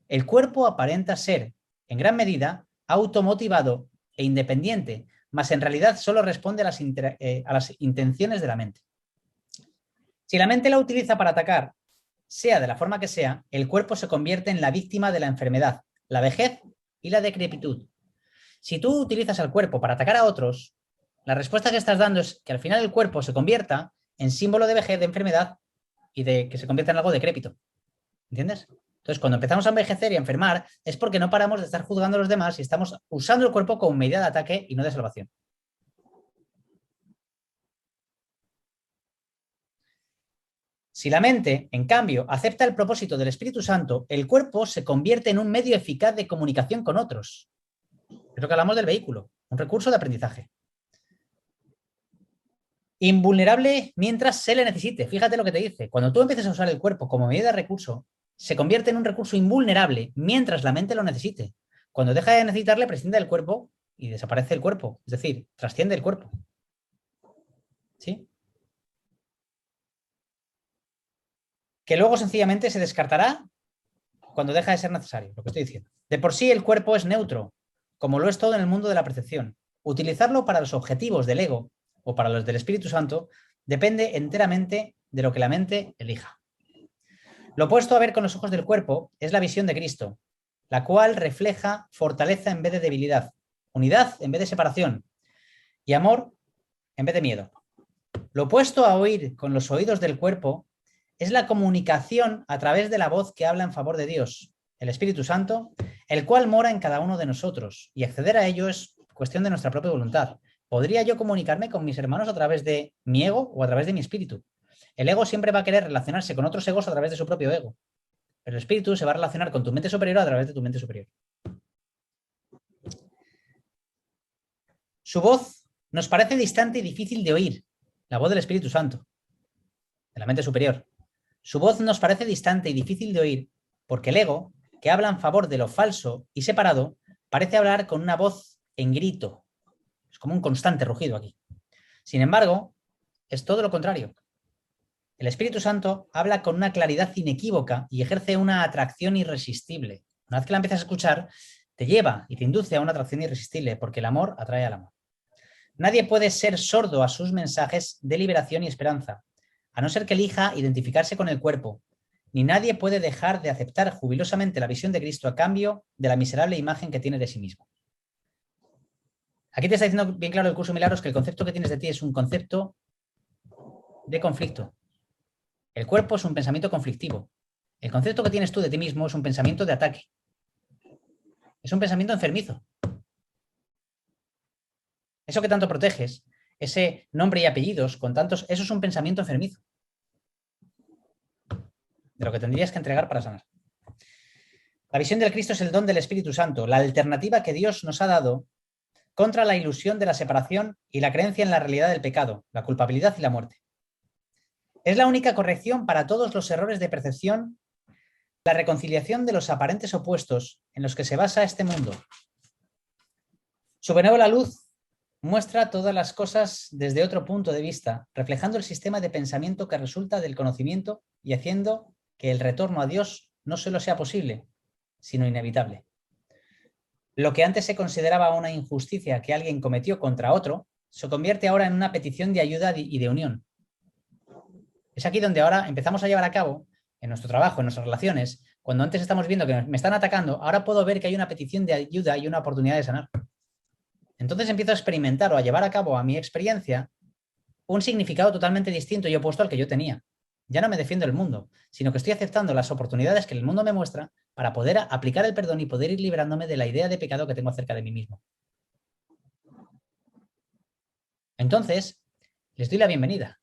El cuerpo aparenta ser, en gran medida, automotivado e independiente, mas en realidad solo responde a las intenciones de la mente. Si la mente la utiliza para atacar, sea de la forma que sea, el cuerpo se convierte en la víctima de la enfermedad, la vejez y la decrepitud. Si tú utilizas al cuerpo para atacar a otros, la respuesta que estás dando es que al final el cuerpo se convierta en símbolo de vejez, de enfermedad y de que se convierta en algo decrépito. ¿Entiendes? Entonces, cuando empezamos a envejecer y a enfermar, es porque no paramos de estar juzgando a los demás y estamos usando el cuerpo como medida de ataque y no de salvación. Si la mente, en cambio, acepta el propósito del Espíritu Santo, el cuerpo se convierte en un medio eficaz de comunicación con otros. Es lo que hablamos del vehículo, un recurso de aprendizaje. Invulnerable mientras se le necesite. Fíjate lo que te dice. Cuando tú empieces a usar el cuerpo como medida de recurso, se convierte en un recurso invulnerable mientras la mente lo necesite. Cuando deja de necesitarle, prescinde del cuerpo y desaparece el cuerpo. Es decir, trasciende el cuerpo. ¿Sí? Que luego sencillamente se descartará cuando deja de ser necesario, lo que estoy diciendo. De por sí el cuerpo es neutro, como lo es todo en el mundo de la percepción. Utilizarlo para los objetivos del ego o para los del Espíritu Santo depende enteramente de lo que la mente elija. Lo opuesto a ver con los ojos del cuerpo es la visión de Cristo, la cual refleja fortaleza en vez de debilidad, unidad en vez de separación y amor en vez de miedo. Lo opuesto a oír con los oídos del cuerpo es la comunicación a través de la voz que habla en favor de Dios, el Espíritu Santo, el cual mora en cada uno de nosotros, y acceder a ello es cuestión de nuestra propia voluntad. ¿Podría yo comunicarme con mis hermanos a través de mi ego o a través de mi espíritu? El ego siempre va a querer relacionarse con otros egos a través de su propio ego, pero el espíritu se va a relacionar con tu mente superior a través de tu mente superior. Su voz nos parece distante y difícil de oír, la voz del Espíritu Santo, de la mente superior. Su voz nos parece distante y difícil de oír porque el ego, que habla en favor de lo falso y separado, parece hablar con una voz en grito. Es como un constante rugido aquí. Sin embargo, es todo lo contrario. El Espíritu Santo habla con una claridad inequívoca y ejerce una atracción irresistible. Una vez que la empiezas a escuchar, te lleva y te induce a una atracción irresistible porque el amor atrae al amor. Nadie puede ser sordo a sus mensajes de liberación y esperanza, a no ser que elija identificarse con el cuerpo, ni nadie puede dejar de aceptar jubilosamente la visión de Cristo a cambio de la miserable imagen que tiene de sí mismo. Aquí te está diciendo bien claro el curso de Milagros que el concepto que tienes de ti es un concepto de conflicto. El cuerpo es un pensamiento conflictivo. El concepto que tienes tú de ti mismo es un pensamiento de ataque. Es un pensamiento enfermizo. Eso que tanto proteges, ese nombre y apellidos con tantos, eso es un pensamiento enfermizo. De lo que tendrías que entregar para sanar. La visión del Cristo es el don del Espíritu Santo, la alternativa que Dios nos ha dado contra la ilusión de la separación y la creencia en la realidad del pecado, la culpabilidad y la muerte. Es la única corrección para todos los errores de percepción, la reconciliación de los aparentes opuestos en los que se basa este mundo. Su benévola luz muestra todas las cosas desde otro punto de vista, reflejando el sistema de pensamiento que resulta del conocimiento y haciendo que el retorno a Dios no solo sea posible, sino inevitable. Lo que antes se consideraba una injusticia que alguien cometió contra otro, se convierte ahora en una petición de ayuda y de unión. Es aquí donde ahora empezamos a llevar a cabo, en nuestro trabajo, en nuestras relaciones, cuando antes estamos viendo que me están atacando, ahora puedo ver que hay una petición de ayuda y una oportunidad de sanar. Entonces empiezo a experimentar o a llevar a cabo a mi experiencia un significado totalmente distinto y opuesto al que yo tenía. Ya no me defiendo el mundo, sino que estoy aceptando las oportunidades que el mundo me muestra para poder aplicar el perdón y poder ir liberándome de la idea de pecado que tengo acerca de mí mismo. Entonces, les doy la bienvenida.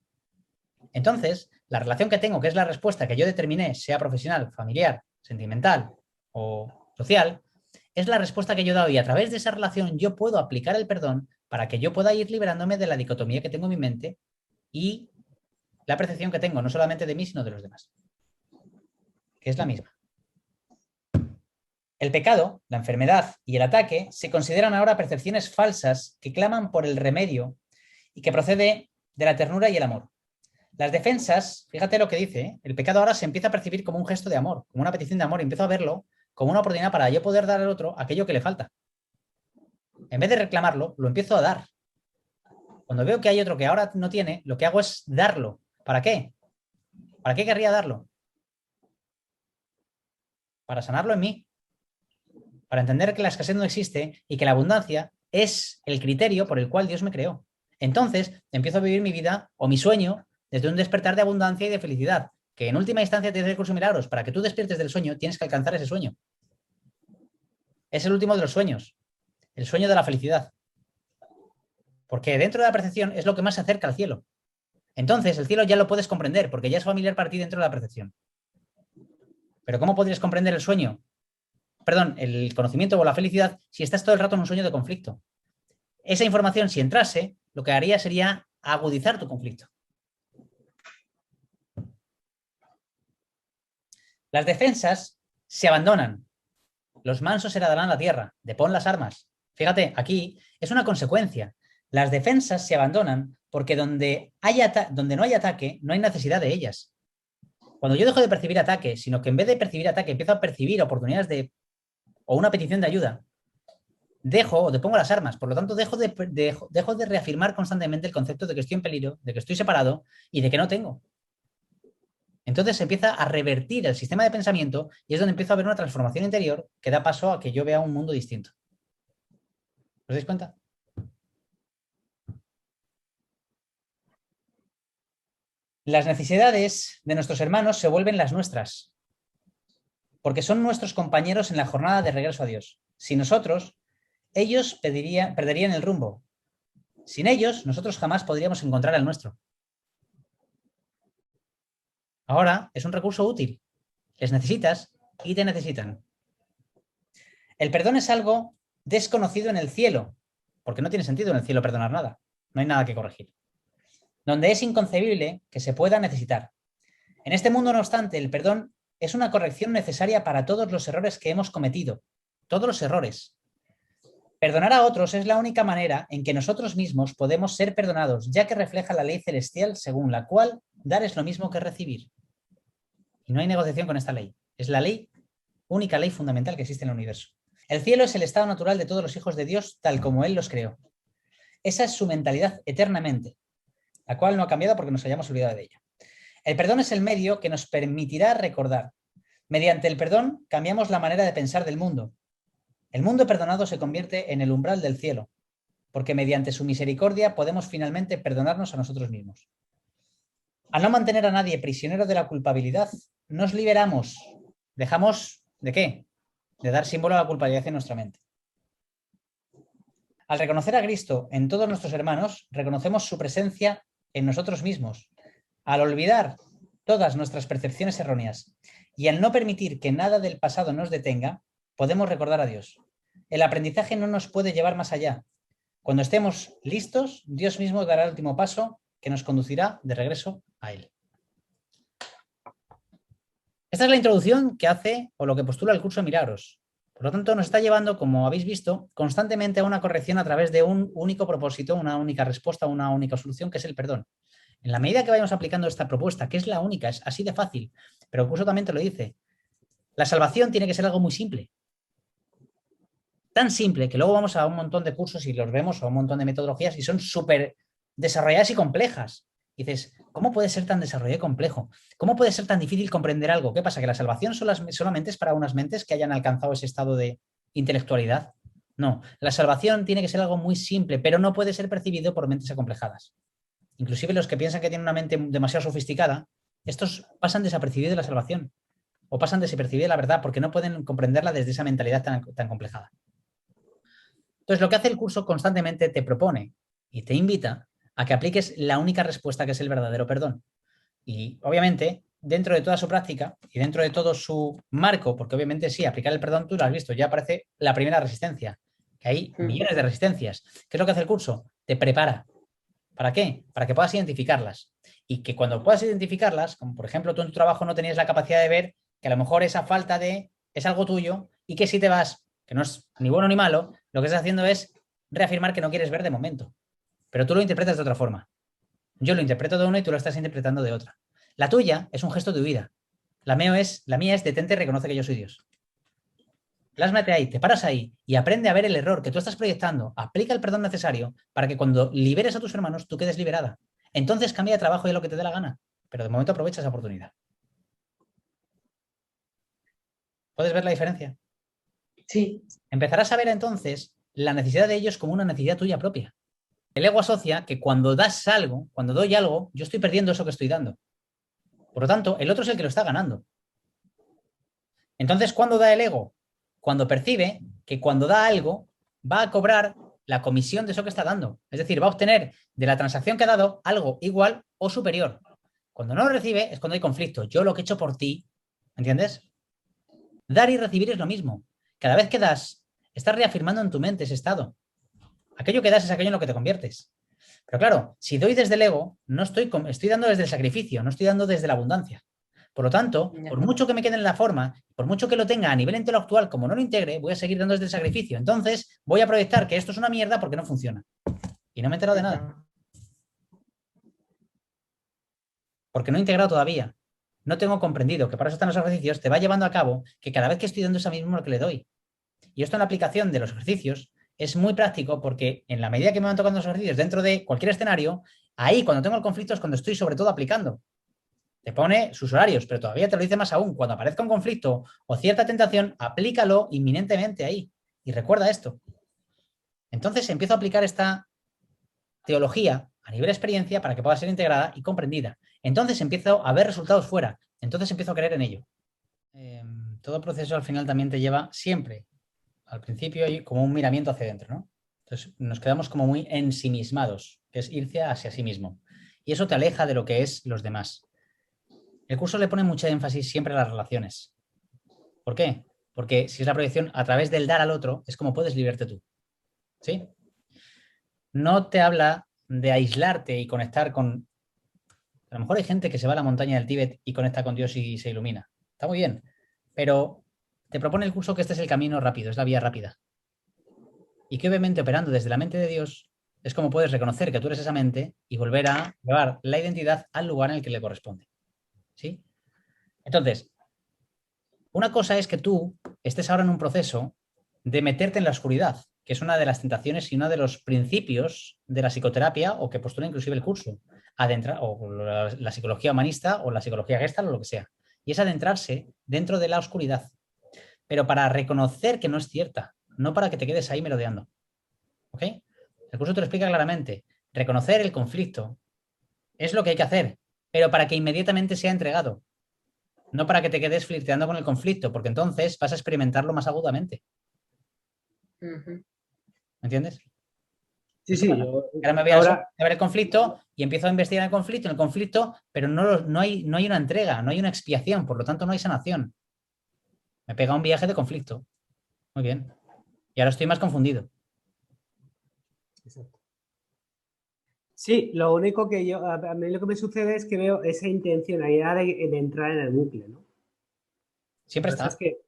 Entonces, la relación que tengo, que es la respuesta que yo determiné, sea profesional, familiar, sentimental o social, es la respuesta que yo he dado y a través de esa relación yo puedo aplicar el perdón para que yo pueda ir liberándome de la dicotomía que tengo en mi mente y la percepción que tengo, no solamente de mí, sino de los demás, que es la misma. El pecado, la enfermedad y el ataque se consideran ahora percepciones falsas que claman por el remedio y que procede de la ternura y el amor. Las defensas, fíjate lo que dice, el pecado ahora se empieza a percibir como un gesto de amor, como una petición de amor, y empiezo a verlo como una oportunidad para yo poder dar al otro aquello que le falta. En vez de reclamarlo, lo empiezo a dar. Cuando veo que hay otro que ahora no tiene, lo que hago es darlo. ¿Para qué? ¿Para qué querría darlo? Para sanarlo en mí. Para entender que la escasez no existe y que la abundancia es el criterio por el cual Dios me creó. Entonces, empiezo a vivir mi vida o mi sueño desde un despertar de abundancia y de felicidad, que en última instancia tienes el curso de milagros. Para que tú despiertes del sueño, tienes que alcanzar ese sueño. Es el último de los sueños, el sueño de la felicidad. Porque dentro de la percepción es lo que más se acerca al cielo. Entonces, el cielo ya lo puedes comprender, porque ya es familiar para ti dentro de la percepción. Pero ¿cómo podrías comprender el sueño? Perdón, el conocimiento o la felicidad si estás todo el rato en un sueño de conflicto. Esa información, si entrase, lo que haría sería agudizar tu conflicto. Las defensas se abandonan. Los mansos heredarán la tierra. Depón las armas. Fíjate, aquí es una consecuencia. Las defensas se abandonan porque donde no hay ataque, no hay necesidad de ellas. Cuando yo dejo de percibir ataque, sino que en vez de percibir ataque, empiezo a percibir oportunidades o una petición de ayuda, dejo o depongo las armas. Por lo tanto, dejo de reafirmar constantemente el concepto de que estoy en peligro, de que estoy separado y de que no tengo. Entonces se empieza a revertir el sistema de pensamiento y es donde empiezo a ver una transformación interior que da paso a que yo vea un mundo distinto. ¿Os dais cuenta? Las necesidades de nuestros hermanos se vuelven las nuestras, porque son nuestros compañeros en la jornada de regreso a Dios. Sin nosotros, ellos perderían el rumbo. Sin ellos, nosotros jamás podríamos encontrar el nuestro. Ahora es un recurso útil. Les necesitas y te necesitan. El perdón es algo desconocido en el cielo, porque no tiene sentido en el cielo perdonar nada. No hay nada que corregir. Donde es inconcebible que se pueda necesitar. En este mundo, no obstante, el perdón es una corrección necesaria para todos los errores que hemos cometido. Todos los errores. Perdonar a otros es la única manera en que nosotros mismos podemos ser perdonados, ya que refleja la ley celestial según la cual dar es lo mismo que recibir. Y no hay negociación con esta ley. Es la ley, única ley fundamental que existe en el universo. El cielo es el estado natural de todos los hijos de Dios tal como Él los creó. Esa es su mentalidad eternamente, la cual no ha cambiado porque nos hayamos olvidado de ella. El perdón es el medio que nos permitirá recordar. Mediante el perdón cambiamos la manera de pensar del mundo. El mundo perdonado se convierte en el umbral del cielo, porque mediante su misericordia podemos finalmente perdonarnos a nosotros mismos. Al no mantener a nadie prisionero de la culpabilidad, nos liberamos. Dejamos ¿de qué? De dar símbolo a la culpabilidad en nuestra mente. Al reconocer a Cristo en todos nuestros hermanos, reconocemos su presencia en nosotros mismos. Al olvidar todas nuestras percepciones erróneas y al no permitir que nada del pasado nos detenga, podemos recordar a Dios. El aprendizaje no nos puede llevar más allá. Cuando estemos listos, Dios mismo dará el último paso que nos conducirá de regreso a Él. Esta es la introducción que hace o lo que postula el curso de milagros. Por lo tanto, nos está llevando, como habéis visto, constantemente a una corrección a través de un único propósito, una única respuesta, una única solución, que es el perdón. En la medida que vayamos aplicando esta propuesta, que es la única, es así de fácil, pero el curso también te lo dice, la salvación tiene que ser algo muy simple. Tan simple que luego vamos a un montón de cursos y los vemos, o a un montón de metodologías y son súper desarrolladas y complejas. Y dices, ¿cómo puede ser tan desarrollado y complejo? ¿Cómo puede ser tan difícil comprender algo? ¿Qué pasa? ¿Que la salvación solamente es para unas mentes que hayan alcanzado ese estado de intelectualidad? No, la salvación tiene que ser algo muy simple, pero no puede ser percibido por mentes acomplejadas. Inclusive los que piensan que tienen una mente demasiado sofisticada, estos pasan desapercibidos de la salvación o pasan desapercibidos de la verdad porque no pueden comprenderla desde esa mentalidad tan complejada. Entonces, lo que hace el curso constantemente te propone y te invita a que apliques la única respuesta que es el verdadero perdón. Y obviamente, dentro de toda su práctica y dentro de todo su marco, porque obviamente sí, aplicar el perdón, tú lo has visto, ya aparece la primera resistencia, que hay millones de resistencias. ¿Qué es lo que hace el curso? Te prepara. ¿Para qué? Para que puedas identificarlas. Y que cuando puedas identificarlas, como por ejemplo tú en tu trabajo no tenías la capacidad de ver que a lo mejor esa falta de es algo tuyo y que si te vas, que no es ni bueno ni malo, lo que estás haciendo es reafirmar que no quieres ver de momento. Pero tú lo interpretas de otra forma. Yo lo interpreto de una y tú lo estás interpretando de otra. La tuya es un gesto de huida. La mía es detente y reconoce que yo soy Dios. Plásmate ahí, te paras ahí y aprende a ver el error que tú estás proyectando, aplica el perdón necesario para que cuando liberes a tus hermanos tú quedes liberada. Entonces cambia de trabajo y lo que te dé la gana, pero de momento aprovecha esa oportunidad. ¿Puedes ver la diferencia? Sí. Empezarás a ver entonces la necesidad de ellos como una necesidad tuya propia. El ego asocia que cuando das algo, cuando doy algo, yo estoy perdiendo eso que estoy dando. Por lo tanto, el otro es el que lo está ganando. Entonces, ¿cuándo da el ego? Cuando percibe que cuando da algo va a cobrar la comisión de eso que está dando. Es decir, va a obtener de la transacción que ha dado algo igual o superior. Cuando no lo recibe es cuando hay conflicto. Yo lo que he hecho por ti, ¿entiendes? Dar y recibir es lo mismo. Cada vez que das, estás reafirmando en tu mente ese estado. Aquello que das es aquello en lo que te conviertes. Pero claro, si doy desde el ego, no estoy dando desde el sacrificio, no estoy dando desde la abundancia. Por lo tanto, por mucho que me quede en la forma, por mucho que lo tenga a nivel intelectual, como no lo integre, voy a seguir dando desde el sacrificio. Entonces, voy a proyectar que esto es una mierda porque no funciona. Y no me he enterado de nada. Porque no he integrado todavía. No tengo comprendido que para eso están los ejercicios, te va llevando a cabo que cada vez que estoy dando eso mismo lo que le doy. Y esto en la aplicación de los ejercicios es muy práctico porque en la medida que me van tocando los ejercicios dentro de cualquier escenario, ahí cuando tengo el conflicto es cuando estoy sobre todo aplicando. Te pone sus horarios, pero todavía te lo dice más aún. Cuando aparezca un conflicto o cierta tentación, aplícalo inminentemente ahí. Y recuerda esto. Entonces empiezo a aplicar esta teología a nivel de experiencia para que pueda ser integrada y comprendida. Entonces empiezo a ver resultados fuera. Entonces empiezo a creer en ello. Todo proceso al final también te lleva siempre, al principio, hay como un miramiento hacia adentro, ¿no? Entonces nos quedamos como muy ensimismados, que es irse hacia sí mismo. Y eso te aleja de lo que es los demás. El curso le pone mucha énfasis siempre a las relaciones. ¿Por qué? Porque si es la proyección a través del dar al otro, es como puedes liberarte tú. ¿Sí? No te habla de aislarte y conectar con... A lo mejor hay gente que se va a la montaña del Tíbet y conecta con Dios y se ilumina. Está muy bien. Pero te propone el curso que este es el camino rápido, es la vía rápida. Y que obviamente operando desde la mente de Dios es como puedes reconocer que tú eres esa mente y volver a llevar la identidad al lugar en el que le corresponde. ¿Sí? Entonces, una cosa es que tú estés ahora en un proceso de meterte en la oscuridad, que es una de las tentaciones y uno de los principios de la psicoterapia o que postula inclusive el curso, adentrar, o la psicología humanista o la psicología Gestalt o lo que sea, y es adentrarse dentro de la oscuridad, pero para reconocer que no es cierta, no para que te quedes ahí merodeando. ¿Ok? El curso te lo explica claramente. Reconocer el conflicto es lo que hay que hacer, pero para que inmediatamente sea entregado. No para que te quedes flirteando con el conflicto, porque entonces vas a experimentarlo más agudamente. ¿Me entiendes? Sí, sí. Ahora me voy a ver el conflicto y empiezo a investigar en el conflicto, pero no hay una entrega, no hay una expiación, por lo tanto no hay sanación. Me pega un viaje de conflicto. Muy bien. Y ahora estoy más confundido. Exacto. Sí, lo único que a mí lo que me sucede es que veo esa intencionalidad de entrar en el bucle, ¿no? Siempre está. Es que,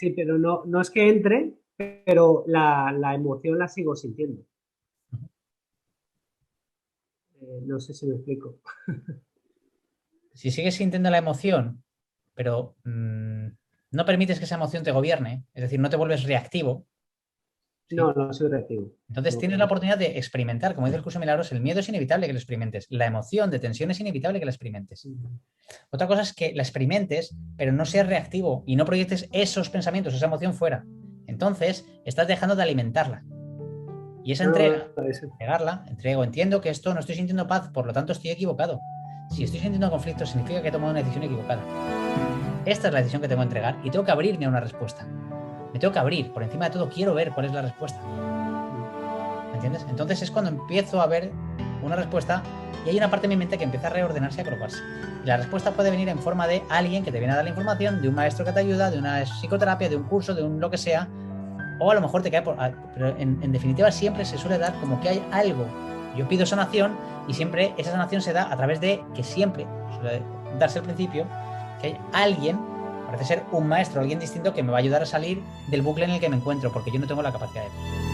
Sí, pero no es que entre, pero la emoción la sigo sintiendo. No sé si me explico. Si sigues sintiendo la emoción, pero no permites que esa emoción te gobierne, es decir, no te vuelves reactivo, ¿sí? No soy reactivo. Entonces tienes la oportunidad de experimentar, como dice el curso de Milagros, el miedo es inevitable que lo experimentes, la emoción de tensión es inevitable que la experimentes. Otra cosa es que la experimentes, pero no seas reactivo y no proyectes esos pensamientos, esa emoción fuera. Entonces estás dejando de alimentarla. Y esa entrego, entiendo que esto no estoy sintiendo paz, por lo tanto estoy equivocado. Si estoy sintiendo conflicto, significa que he tomado una decisión equivocada. Esta es la decisión que tengo que entregar y tengo que abrirme a una respuesta. Me tengo que abrir, por encima de todo quiero ver cuál es la respuesta. ¿Me entiendes? Entonces es cuando empiezo a ver una respuesta y hay una parte de mi mente que empieza a reordenarse y a colocarse. Y la respuesta puede venir en forma de alguien que te viene a dar la información, de un maestro que te ayuda, de una psicoterapia, de un curso, de un lo que sea, o a lo mejor te cae por... Pero en definitiva siempre se suele dar como que hay algo. Yo pido sanación y siempre esa sanación se da a través de que siempre suele darse al principio que hay alguien, parece ser un maestro, alguien distinto que me va a ayudar a salir del bucle en el que me encuentro, porque yo no tengo la capacidad de...